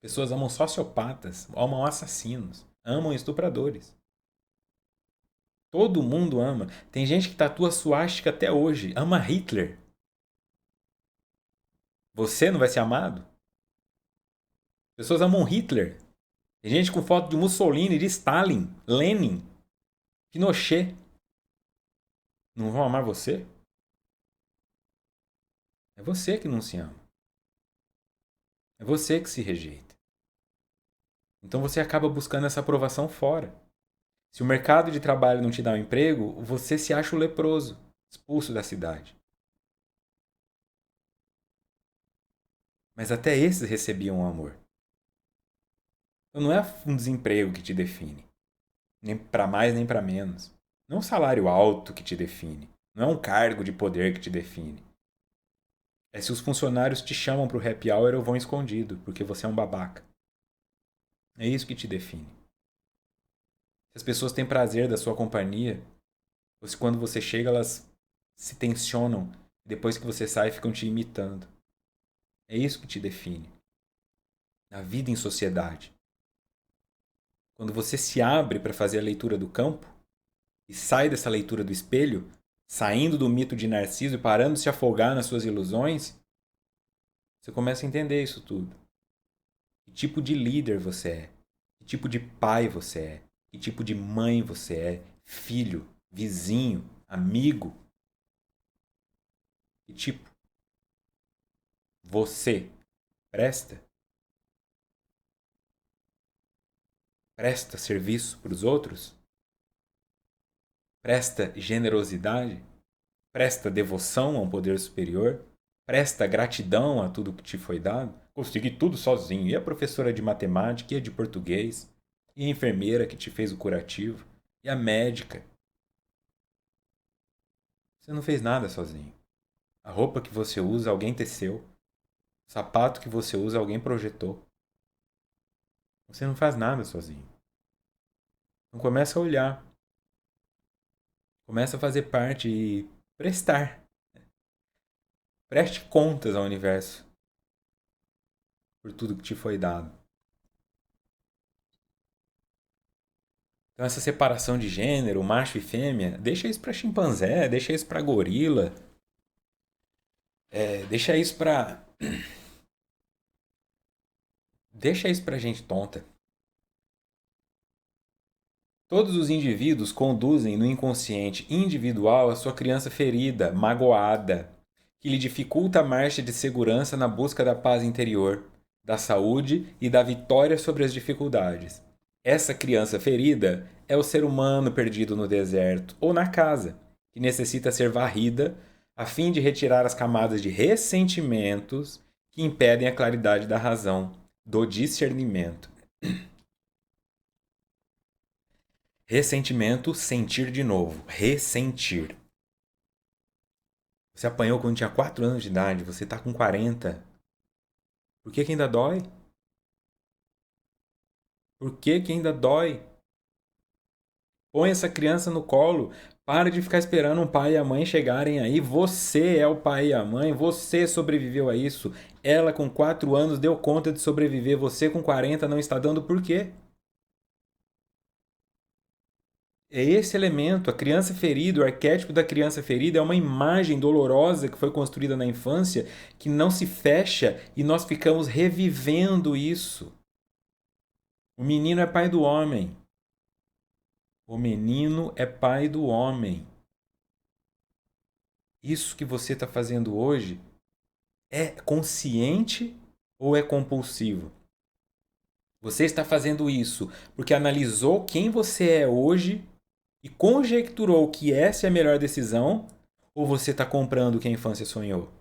[SPEAKER 1] Pessoas amam sociopatas, amam assassinos, amam estupradores. Todo mundo ama. Tem gente que tatua suástica até hoje, ama Hitler. Você não vai ser amado? Pessoas amam Hitler. Tem gente com foto de Mussolini, de Stalin, Lenin, Pinochet. Não vão amar você? É você que não se ama. É você que se rejeita. Então você acaba buscando essa aprovação fora. Se o mercado de trabalho não te dá um emprego, você se acha o leproso, expulso da cidade. Mas até esses recebiam o amor. Então não é um desemprego que te define, nem para mais nem para menos. Não é um salário alto que te define. Não é um cargo de poder que te define. É se os funcionários te chamam para o happy hour ou vão escondido, porque você é um babaca. É isso que te define. Se as pessoas têm prazer da sua companhia, ou se quando você chega elas se tensionam, e depois que você sai ficam te imitando. É isso que te define. A vida em sociedade. Quando você se abre para fazer a leitura do campo e sai dessa leitura do espelho, saindo do mito de Narciso e parando de se afogar nas suas ilusões, você começa a entender isso tudo. Que tipo de líder você é? Que tipo de pai você é? Que tipo de mãe você é? Filho, vizinho, amigo? Que tipo? Você presta? Presta serviço para os outros? Presta generosidade? Presta devoção a um poder superior? Presta gratidão a tudo que te foi dado? Consegui tudo sozinho. E a professora de matemática, e a de português, e a enfermeira que te fez o curativo, e a médica. Você não fez nada sozinho. A roupa que você usa, alguém teceu. O sapato que você usa, alguém projetou. Você não faz nada sozinho. Então começa a olhar. Começa a fazer parte e prestar. Preste contas ao universo por tudo que te foi dado. Então essa separação de gênero, macho e fêmea, deixa isso pra chimpanzé, deixa isso pra gorila, deixa isso pra. Deixa isso pra gente tonta. Todos os indivíduos conduzem no inconsciente individual a sua criança ferida, magoada, que lhe dificulta a marcha de segurança na busca da paz interior, da saúde e da vitória sobre as dificuldades. Essa criança ferida é o ser humano perdido no deserto ou na casa, que necessita ser varrida a fim de retirar as camadas de ressentimentos que impedem a claridade da razão, do discernimento. Ressentimento, sentir de novo. Ressentir. Você apanhou quando tinha 4 anos de idade, você tá com 40. Por que ainda dói? Por que ainda dói? Põe essa criança no colo. Para de ficar esperando o pai e a mãe chegarem aí. Você é o pai e a mãe. Você sobreviveu a isso. Ela com 4 anos deu conta de sobreviver. Você com 40 não está dando por quê? É esse elemento, a criança ferida, o arquétipo da criança ferida é uma imagem dolorosa que foi construída na infância que não se fecha e nós ficamos revivendo isso. O menino é pai do homem. O menino é pai do homem. Isso que você está fazendo hoje é consciente ou é compulsivo? Você está fazendo isso porque analisou quem você é hoje e conjecturou que essa é a melhor decisão, ou você está comprando o que a infância sonhou?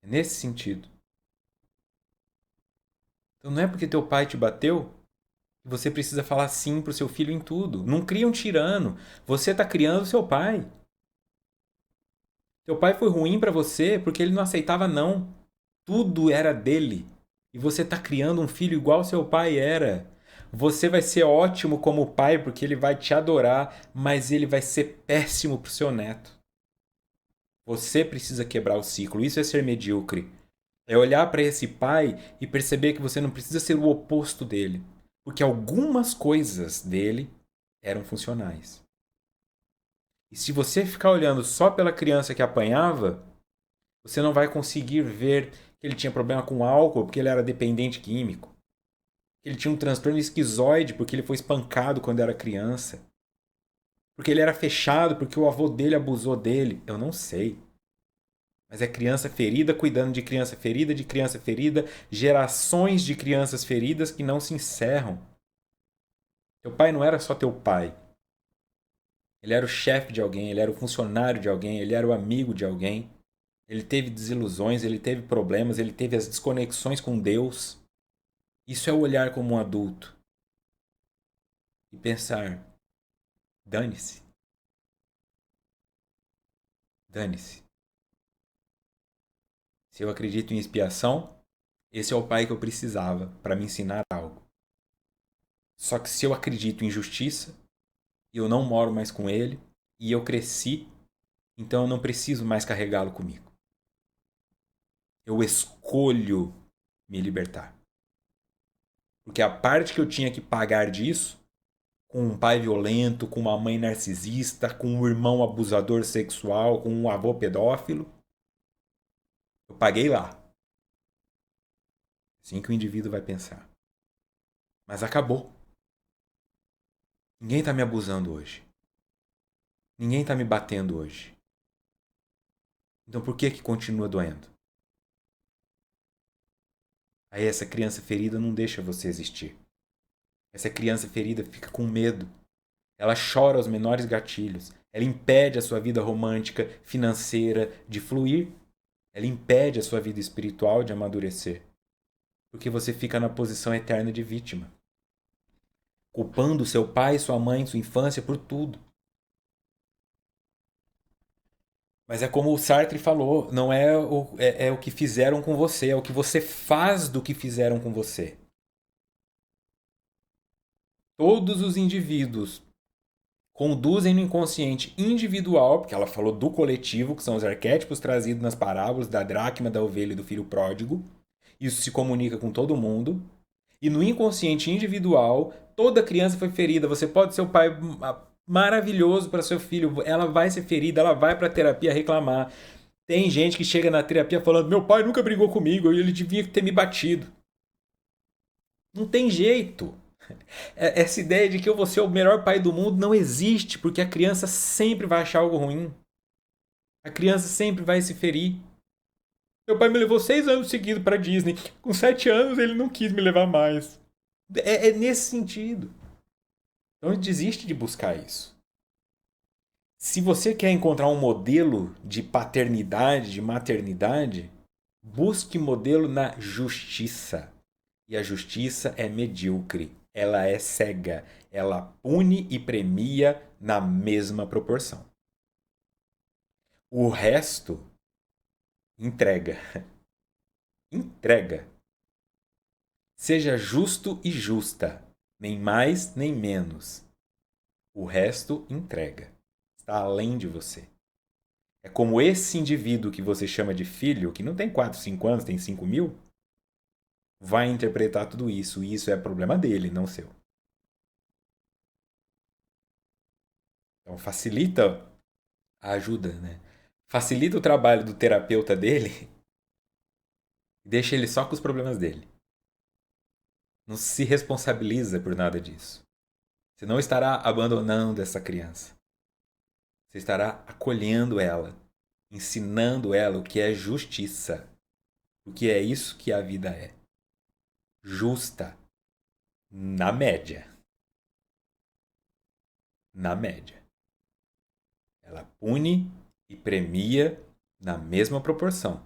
[SPEAKER 1] É nesse sentido. Então não é porque teu pai te bateu que você precisa falar sim pro seu filho em tudo. Não cria um tirano. Você está criando o seu pai. Teu pai foi ruim para você porque ele não aceitava não. Tudo era dele. E você está criando um filho igual seu pai era. Você vai ser ótimo como pai porque ele vai te adorar, mas ele vai ser péssimo pro seu neto. Você precisa quebrar o ciclo. Isso é ser medíocre. É olhar para esse pai e perceber que você não precisa ser o oposto dele, porque algumas coisas dele eram funcionais. E se você ficar olhando só pela criança que apanhava, você não vai conseguir ver que ele tinha problema com álcool porque ele era dependente químico. Que ele tinha um transtorno esquizoide porque ele foi espancado quando era criança. Porque ele era fechado porque o avô dele abusou dele. Eu não sei. Mas é criança ferida cuidando de criança ferida, gerações de crianças feridas que não se encerram. Teu pai não era só teu pai. Ele era o chefe de alguém, ele era o funcionário de alguém, ele era o amigo de alguém. Ele teve desilusões, ele teve problemas, ele teve as desconexões com Deus. Isso é o olhar como um adulto. E pensar: Dane-se. Dane-se. Se eu acredito em expiação, esse é o pai que eu precisava para me ensinar algo. Só que se eu acredito em justiça, e eu não moro mais com ele, e eu cresci, então eu não preciso mais carregá-lo comigo. Eu escolho me libertar. Porque a parte que eu tinha que pagar disso, com um pai violento, com uma mãe narcisista, com um irmão abusador sexual, com um avô pedófilo, eu paguei lá. Assim que o indivíduo vai pensar. Mas acabou. Ninguém tá me abusando hoje. Ninguém tá me batendo hoje. Então por que continua doendo? Aí essa criança ferida não deixa você existir. Essa criança ferida fica com medo. Ela chora aos menores gatilhos. Ela impede a sua vida romântica, financeira de fluir. Ela impede a sua vida espiritual de amadurecer. Porque você fica na posição eterna de vítima. Culpando seu pai, sua mãe, sua infância por tudo. Mas é como o Sartre falou, não é o que fizeram com você, é o que você faz do que fizeram com você. Todos os indivíduos conduzem no inconsciente individual, porque ela falou do coletivo, que são os arquétipos trazidos nas parábolas da dracma, da ovelha e do filho pródigo. Isso se comunica com todo mundo. E no inconsciente individual, toda criança foi ferida. Você pode ser o pai maravilhoso para seu filho, ela vai ser ferida, ela vai para terapia reclamar. Tem gente que chega na terapia falando: meu pai nunca brigou comigo, ele devia ter me batido. Não tem jeito. Essa ideia de que eu vou ser o melhor pai do mundo não existe, porque a criança sempre vai achar algo ruim. A criança sempre vai se ferir. Meu pai me levou 6 anos seguidos para Disney. Com 7 anos ele não quis me levar mais. É nesse sentido. Então desiste de buscar isso. Se você quer encontrar um modelo de paternidade, de maternidade, busque modelo na justiça. E a justiça é medíocre. Ela é cega. Ela pune e premia na mesma proporção. O resto entrega. Entrega. Seja justo e justa, nem mais nem menos. O resto entrega. Está além de você. É como esse indivíduo que você chama de filho, que não tem 4, 5 anos, tem 5.000, vai interpretar tudo isso. E isso é problema dele, não seu. Então facilita a ajuda, né? Facilita o trabalho do terapeuta dele e deixa ele só com os problemas dele. Não se responsabiliza por nada disso. Você não estará abandonando essa criança. Você estará acolhendo ela, ensinando ela o que é justiça. O que é isso que a vida é. Justa. Na média. Na média. Ela pune e premia na mesma proporção.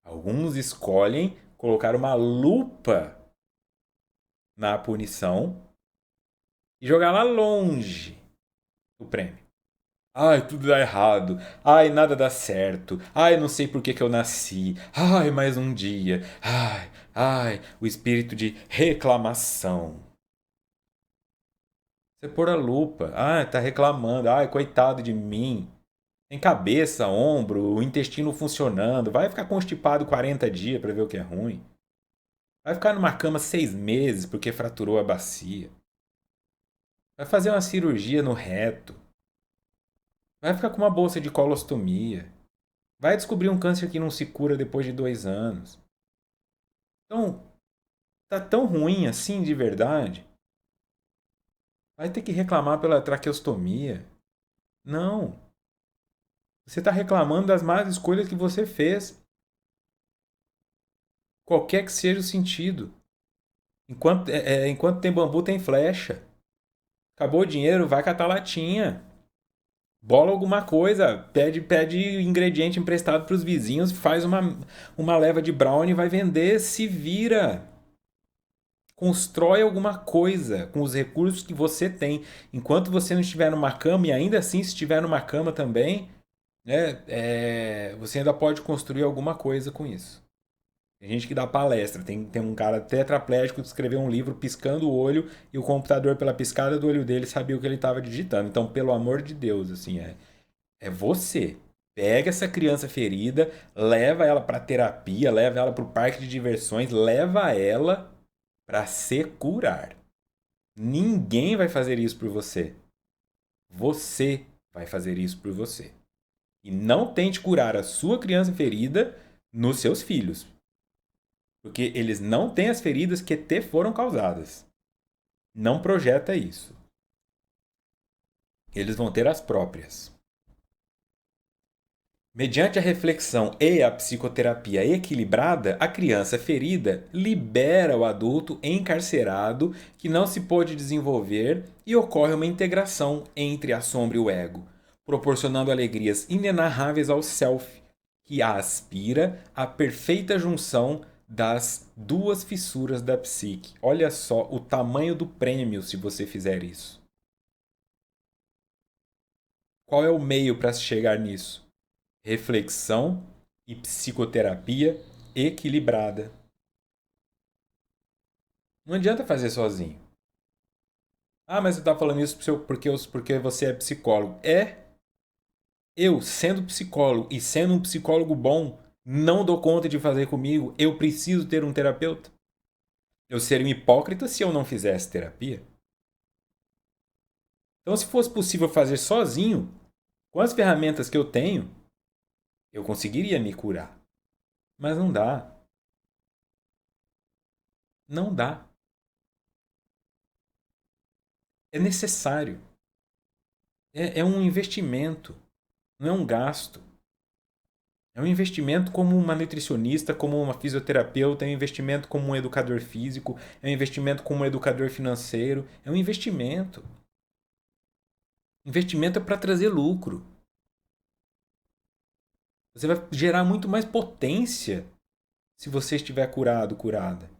[SPEAKER 1] Alguns escolhem colocar uma lupa na punição e jogar lá longe o prêmio. Ai, tudo dá errado. Ai, nada dá certo. Ai, não sei por que eu nasci. Ai, mais um dia. Ai, o espírito de reclamação. Você pôr a lupa. Ai, tá reclamando. Ai, coitado de mim. Tem cabeça, ombro, o intestino funcionando. Vai ficar constipado 40 dias pra ver o que é ruim. Vai ficar numa cama 6 meses porque fraturou a bacia. Vai fazer uma cirurgia no reto. Vai ficar com uma bolsa de colostomia. Vai descobrir um câncer que não se cura depois de 2 anos. Então, tá tão ruim assim de verdade? Vai ter que reclamar pela traqueostomia. Não. Você está reclamando das más escolhas que você fez. Qualquer que seja o sentido. Enquanto tem bambu, tem flecha. Acabou o dinheiro, vai catar latinha. Bola alguma coisa, pede ingrediente emprestado para os vizinhos, faz uma leva de brownie e vai vender, se vira. Constrói alguma coisa com os recursos que você tem. Enquanto você não estiver numa cama, e ainda assim, se estiver numa cama também, né, você ainda pode construir alguma coisa com isso. Tem gente que dá palestra. Tem um cara tetraplégico que escreveu um livro piscando o olho e o computador, pela piscada do olho dele, sabia o que ele estava digitando. Então, pelo amor de Deus, assim, é você. Pega essa criança ferida, leva ela para terapia, leva ela para o parque de diversões, leva ela para se curar. Ninguém vai fazer isso por você. Você vai fazer isso por você. E não tente curar a sua criança ferida nos seus filhos. Porque eles não têm as feridas que te foram causadas. Não projeta isso. Eles vão ter as próprias. Mediante a reflexão e a psicoterapia equilibrada, a criança ferida libera o adulto encarcerado que não se pôde desenvolver e ocorre uma integração entre a sombra e o ego, proporcionando alegrias inenarráveis ao self, que aspira à perfeita junção das duas fissuras da psique. Olha só o tamanho do prêmio se você fizer isso. Qual é o meio para se chegar nisso? Reflexão e psicoterapia equilibrada. Não adianta fazer sozinho. Ah, mas você está falando isso porque você é psicólogo. Eu, sendo psicólogo e sendo um psicólogo bom, não dou conta de fazer comigo. Eu preciso ter um terapeuta. Eu seria um hipócrita se eu não fizesse terapia. Então, se fosse possível fazer sozinho, com as ferramentas que eu tenho, eu conseguiria me curar. Mas não dá. Não dá. É necessário. É um investimento, não é um gasto. É um investimento como uma nutricionista, como uma fisioterapeuta, é um investimento como um educador físico, é um investimento como um educador financeiro. É um investimento. Investimento é para trazer lucro. Você vai gerar muito mais potência se você estiver curado, curada.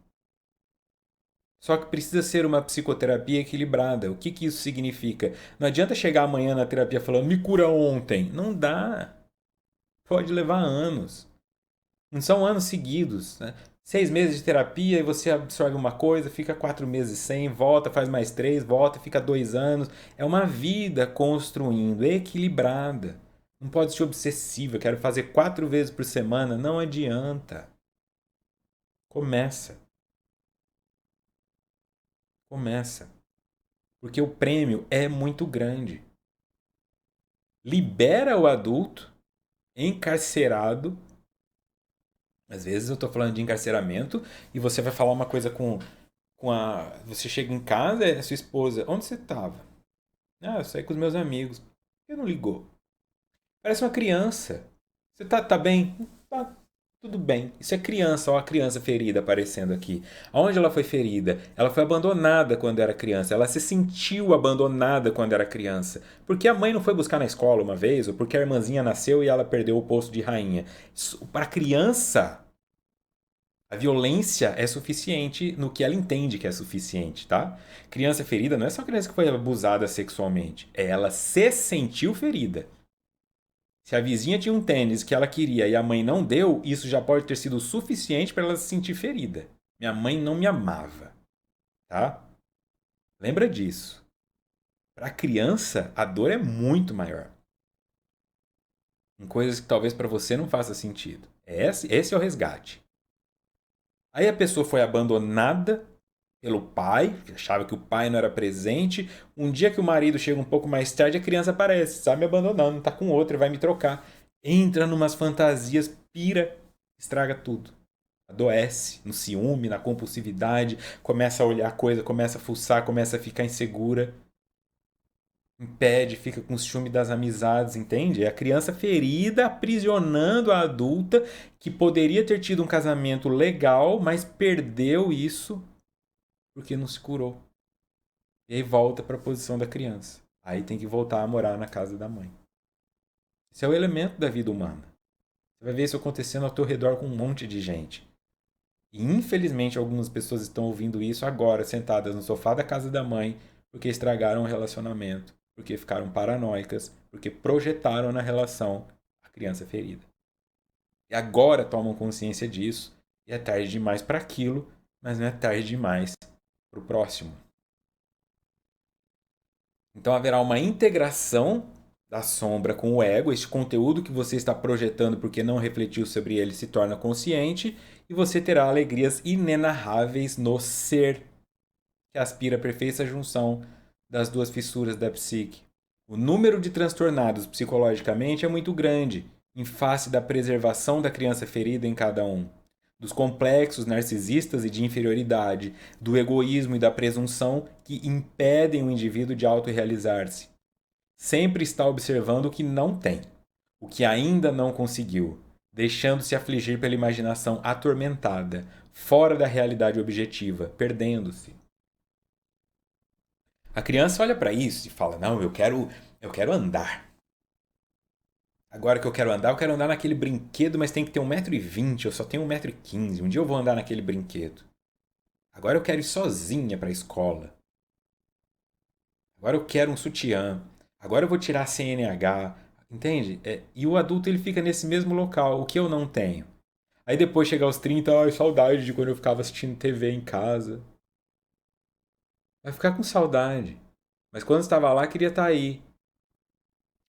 [SPEAKER 1] Só que precisa ser uma psicoterapia equilibrada. O que, que isso significa? Não adianta chegar amanhã na terapia falando, me cura ontem. Não dá. Pode levar anos. Não são anos seguidos, né? 6 meses de terapia e você absorve uma coisa, fica 4 meses sem, volta, faz mais 3, volta, fica 2 anos. É uma vida construindo, equilibrada. Não pode ser obsessiva, quero fazer 4 vezes por semana. Não adianta. Começa. Começa. Porque o prêmio é muito grande. Libera o adulto encarcerado. Às vezes eu estou falando de encarceramento e você vai falar uma coisa com a. Você chega em casa e a sua esposa. Onde você estava? Ah, eu saí com os meus amigos. Por que não ligou? Parece uma criança. Você tá bem? Tá, tudo bem. Isso é criança, ó, a criança ferida aparecendo aqui. Aonde ela foi ferida? Ela foi abandonada quando era criança. Ela se sentiu abandonada quando era criança. Porque a mãe não foi buscar na escola uma vez, ou porque a irmãzinha nasceu e ela perdeu o posto de rainha. Para criança, a violência é suficiente no que ela entende que é suficiente, tá? Criança ferida não é só criança que foi abusada sexualmente. É ela se sentiu ferida. Se a vizinha tinha um tênis que ela queria e a mãe não deu, isso já pode ter sido o suficiente para ela se sentir ferida. Minha mãe não me amava, tá? Lembra disso. Para criança, a dor é muito maior. Em coisas que talvez para você não faça sentido. Esse é o resgate. Aí a pessoa foi abandonada pelo pai, que achava que o pai não era presente. Um dia que o marido chega um pouco mais tarde, a criança aparece, está me abandonando, está com outro, vai me trocar. Entra numas fantasias, pira, estraga tudo. Adoece no ciúme, na compulsividade, começa a olhar coisa, começa a fuçar, começa a ficar insegura. Impede, fica com ciúme das amizades, entende? É a criança ferida aprisionando a adulta que poderia ter tido um casamento legal, mas perdeu isso porque não se curou. E aí volta para a posição da criança. Aí tem que voltar a morar na casa da mãe. Esse é o elemento da vida humana. Você vai ver isso acontecendo ao teu redor com um monte de gente. E infelizmente algumas pessoas estão ouvindo isso agora, sentadas no sofá da casa da mãe, porque estragaram o relacionamento, porque ficaram paranoicas, porque projetaram na relação a criança ferida. E agora tomam consciência disso, e é tarde demais para aquilo, mas não é tarde demais para o próximo. Então haverá uma integração da sombra com o ego, este conteúdo que você está projetando porque não refletiu sobre ele se torna consciente, e você terá alegrias inenarráveis no ser, que aspira à perfeita junção das duas fissuras da psique. O número de transtornados psicologicamente é muito grande, em face da preservação da criança ferida em cada um, dos complexos narcisistas e de inferioridade, do egoísmo e da presunção que impedem o indivíduo de autorrealizar-se. Sempre está observando o que não tem, o que ainda não conseguiu, deixando-se afligir pela imaginação atormentada, fora da realidade objetiva, perdendo-se. A criança olha para isso e fala: "Não, eu quero andar. Agora que eu quero andar naquele brinquedo, mas tem que ter 1,20 m, eu só tenho 1,15 m. Um dia eu vou andar naquele brinquedo. Agora eu quero ir sozinha para a escola. Agora eu quero um sutiã. Agora eu vou tirar a CNH." Entende? E o adulto ele fica nesse mesmo local, o que eu não tenho. Aí depois chega aos 30, ai, saudade de quando eu ficava assistindo TV em casa. Vai ficar com saudade. Mas quando estava lá, queria estar aí.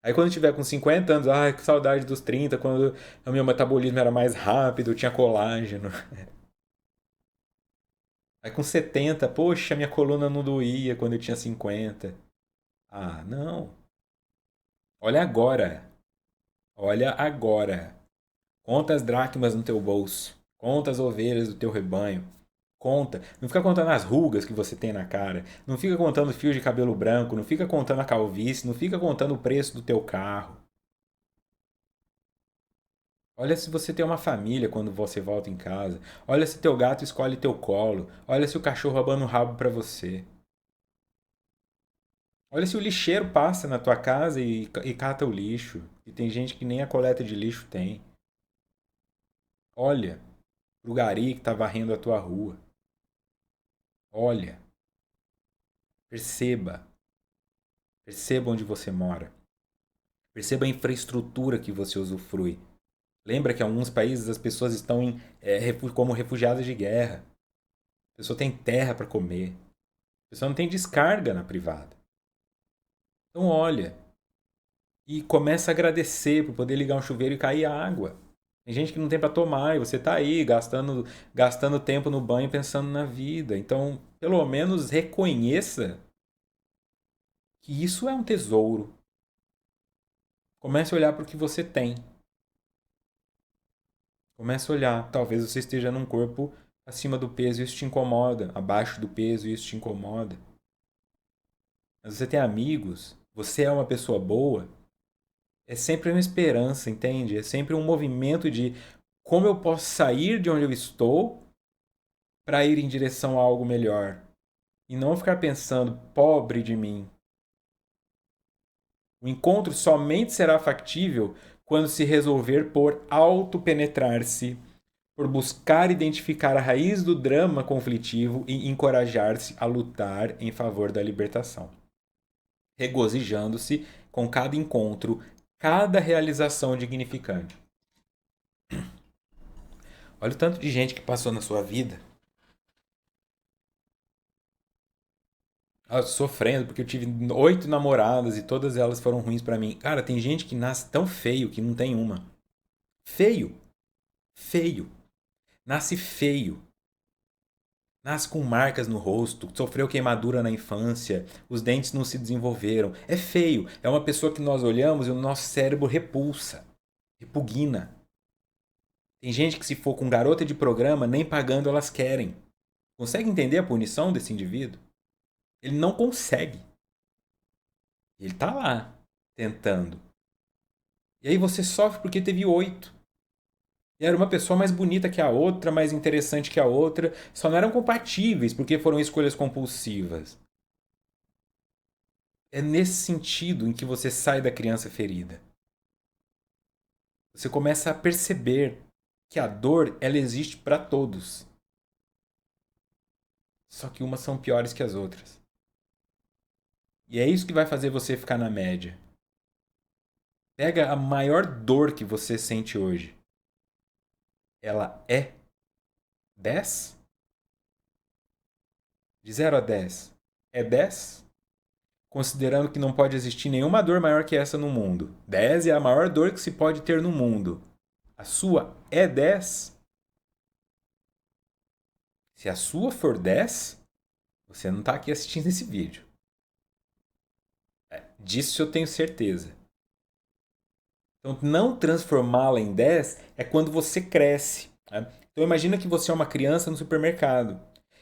[SPEAKER 1] Aí quando tiver com 50 anos, ai, que saudade dos 30, quando o meu metabolismo era mais rápido, tinha colágeno. Aí com 70, poxa, minha coluna não doía quando eu tinha 50. Ah, não. Olha agora. Olha agora. Conta as dracmas no teu bolso. Conta as ovelhas do teu rebanho. Conta. Não fica contando as rugas que você tem na cara. Não fica contando fios de cabelo branco. Não fica contando a calvície. Não fica contando o preço do teu carro. Olha se você tem uma família quando você volta em casa. Olha se teu gato escolhe teu colo. Olha se o cachorro abana o rabo pra você. Olha se o lixeiro passa na tua casa e cata o lixo. E tem gente que nem a coleta de lixo tem. Olha pro gari que tá varrendo a tua rua. Olha, perceba. Perceba onde você mora. Perceba a infraestrutura que você usufrui. Lembra que em alguns países as pessoas estão como refugiadas de guerra. A pessoa tem terra para comer. A pessoa não tem descarga na privada. Então olha e começa a agradecer por poder ligar um chuveiro e cair água. Tem gente que não tem para tomar e você tá aí gastando tempo no banho pensando na vida. Então, pelo menos reconheça que isso é um tesouro. Comece a olhar para o que você tem. Comece a olhar. Talvez você esteja num corpo acima do peso e isso te incomoda. Abaixo do peso e isso te incomoda. Mas você tem amigos. Você é uma pessoa boa. É sempre uma esperança, entende? É sempre um movimento de como eu posso sair de onde eu estou para ir em direção a algo melhor. E não ficar pensando, pobre de mim. O encontro somente será factível quando se resolver por autopenetrar-se, por buscar identificar a raiz do drama conflitivo e encorajar-se a lutar em favor da libertação, regozijando-se com cada encontro, cada realização dignificante. Olha o tanto de gente que passou na sua vida sofrendo porque eu tive 8 namoradas e todas elas foram ruins pra mim. Cara, tem gente que nasce tão feio que não tem uma. Feio. Feio. Nasce feio. Nasce com marcas no rosto, sofreu queimadura na infância, os dentes não se desenvolveram. É feio. É uma pessoa que nós olhamos e o nosso cérebro repulsa, repugna. Tem gente que, se for com garota de programa, nem pagando elas querem. Consegue entender a punição desse indivíduo? Ele não consegue. Ele tá lá, tentando. E aí você sofre porque teve 8. E era uma pessoa mais bonita que a outra, mais interessante que a outra. Só não eram compatíveis porque foram escolhas compulsivas. É nesse sentido em que você sai da criança ferida. Você começa a perceber que a dor ela existe para todos. Só que umas são piores que as outras. E é isso que vai fazer você ficar na média. Pega a maior dor que você sente hoje. Ela é 10? De 0 a 10. É 10? Considerando que não pode existir nenhuma dor maior que essa no mundo. 10 é a maior dor que se pode ter no mundo. A sua é 10? Se a sua for 10, você não está aqui assistindo esse vídeo. Disso eu tenho certeza. Então, não transformá-la em 10 é quando você cresce. Né? Então, imagina que você é uma criança no supermercado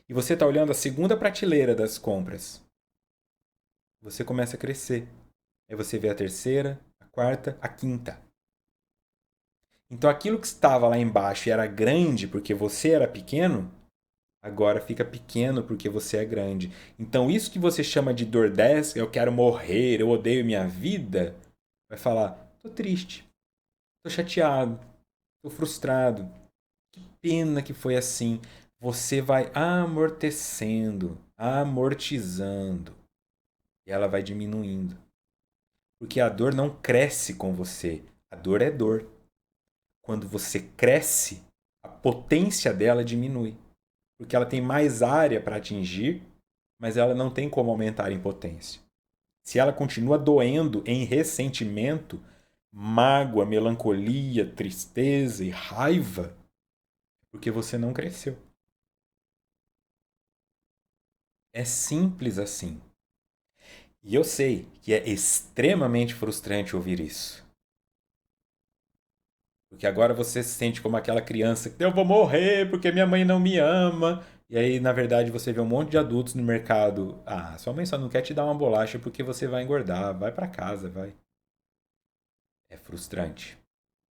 [SPEAKER 1] e você está olhando a segunda prateleira das compras. Você começa a crescer. Aí você vê a terceira, a quarta, a quinta. Então, aquilo que estava lá embaixo e era grande porque você era pequeno, agora fica pequeno porque você é grande. Então, isso que você chama de dor 10, eu quero morrer, eu odeio minha vida, vai falar, tô triste, tô chateado, tô frustrado. Que pena que foi assim. Você vai amortecendo, amortizando, e ela vai diminuindo. Porque a dor não cresce com você, a dor é dor. Quando você cresce, a potência dela diminui. Porque ela tem mais área para atingir, mas ela não tem como aumentar em potência. Se ela continua doendo em ressentimento, mágoa, melancolia, tristeza e raiva, é porque você não cresceu. É simples assim. E eu sei que é extremamente frustrante ouvir isso. Porque agora você se sente como aquela criança que eu vou morrer porque minha mãe não me ama. E aí, na verdade, você vê um monte de adultos no mercado. Ah, sua mãe só não quer te dar uma bolacha porque você vai engordar. Vai pra casa, vai. É frustrante.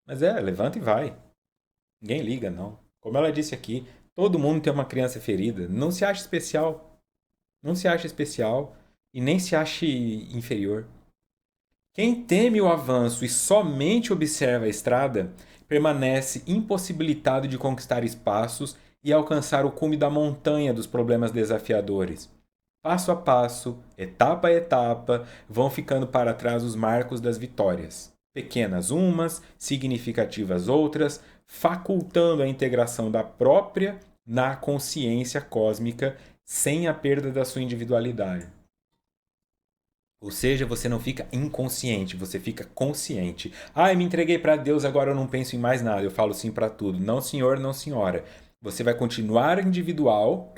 [SPEAKER 1] Mas levanta e vai. Ninguém liga, não. Como ela disse aqui, todo mundo tem uma criança ferida. Não se acha especial. Não se acha especial e nem se ache inferior. Quem teme o avanço e somente observa a estrada, permanece impossibilitado de conquistar espaços e alcançar o cume da montanha dos problemas desafiadores. Passo a passo, etapa a etapa, vão ficando para trás os marcos das vitórias. Pequenas umas, significativas outras, facultando a integração da própria na consciência cósmica sem a perda da sua individualidade. Ou seja, você não fica inconsciente, você fica consciente. Ah, eu me entreguei para Deus, agora eu não penso em mais nada, eu falo sim para tudo. Não, senhor, não, senhora. Você vai continuar individual,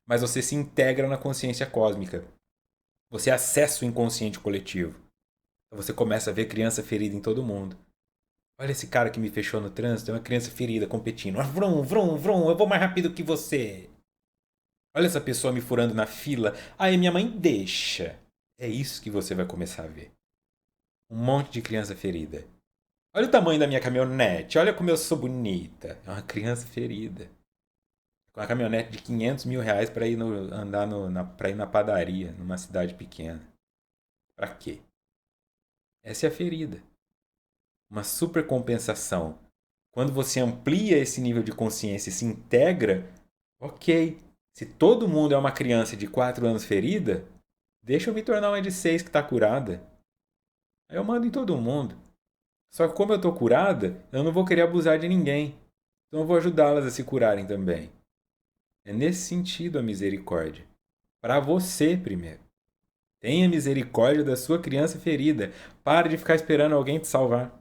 [SPEAKER 1] mas você se integra na consciência cósmica. Você acessa o inconsciente coletivo. Você começa a ver criança ferida em todo mundo. Olha esse cara que me fechou no trânsito, é uma criança ferida competindo. Vrum, vrum, vrum, eu vou mais rápido que você. Olha essa pessoa me furando na fila. Ai, minha mãe deixa. É isso que você vai começar a ver. Um monte de criança ferida. Olha o tamanho da minha caminhonete. Olha como eu sou bonita. É uma criança ferida. Com uma caminhonete de 500 mil reais para ir pra ir na padaria, numa cidade pequena. Pra quê? Essa é a ferida. Uma supercompensação. Quando você amplia esse nível de consciência e se integra, ok. Se todo mundo é uma criança de 4 anos ferida, deixa eu me tornar uma de 6 que está curada. Aí eu mando em todo mundo. Só que como eu estou curada, eu não vou querer abusar de ninguém. Então eu vou ajudá-las a se curarem também. É nesse sentido a misericórdia. Para você primeiro. Tenha misericórdia da sua criança ferida. Para de ficar esperando alguém te salvar.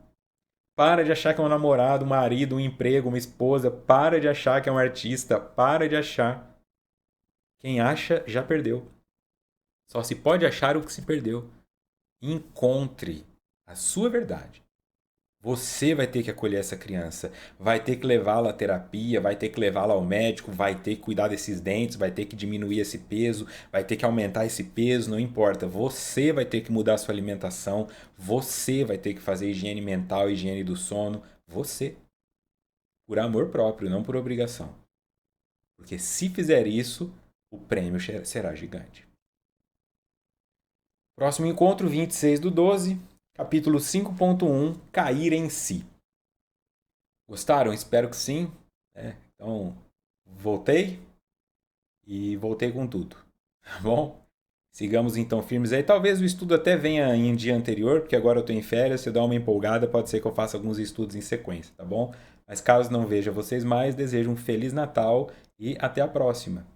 [SPEAKER 1] Para de achar que é um namorado, um marido, um emprego, uma esposa. Para de achar que é um artista. Para de achar. Quem acha já perdeu. Só se pode achar o que se perdeu. Encontre a sua verdade. Você vai ter que acolher essa criança, vai ter que levá-la à terapia, vai ter que levá-la ao médico, vai ter que cuidar desses dentes, vai ter que diminuir esse peso, vai ter que aumentar esse peso, não importa. Você vai ter que mudar a sua alimentação, você vai ter que fazer higiene mental, higiene do sono, você. Por amor próprio, não por obrigação. Porque se fizer isso, o prêmio será gigante. Próximo encontro, 26/12, capítulo 5.1, Cair em si. Gostaram? Espero que sim. Então, voltei. e voltei com tudo, tá bom? Sigamos então firmes aí. Talvez o estudo até venha em dia anterior, porque agora eu estou em férias. Se eu dar uma empolgada, pode ser que eu faça alguns estudos em sequência, tá bom? Mas caso não veja vocês mais, desejo um Feliz Natal e até a próxima.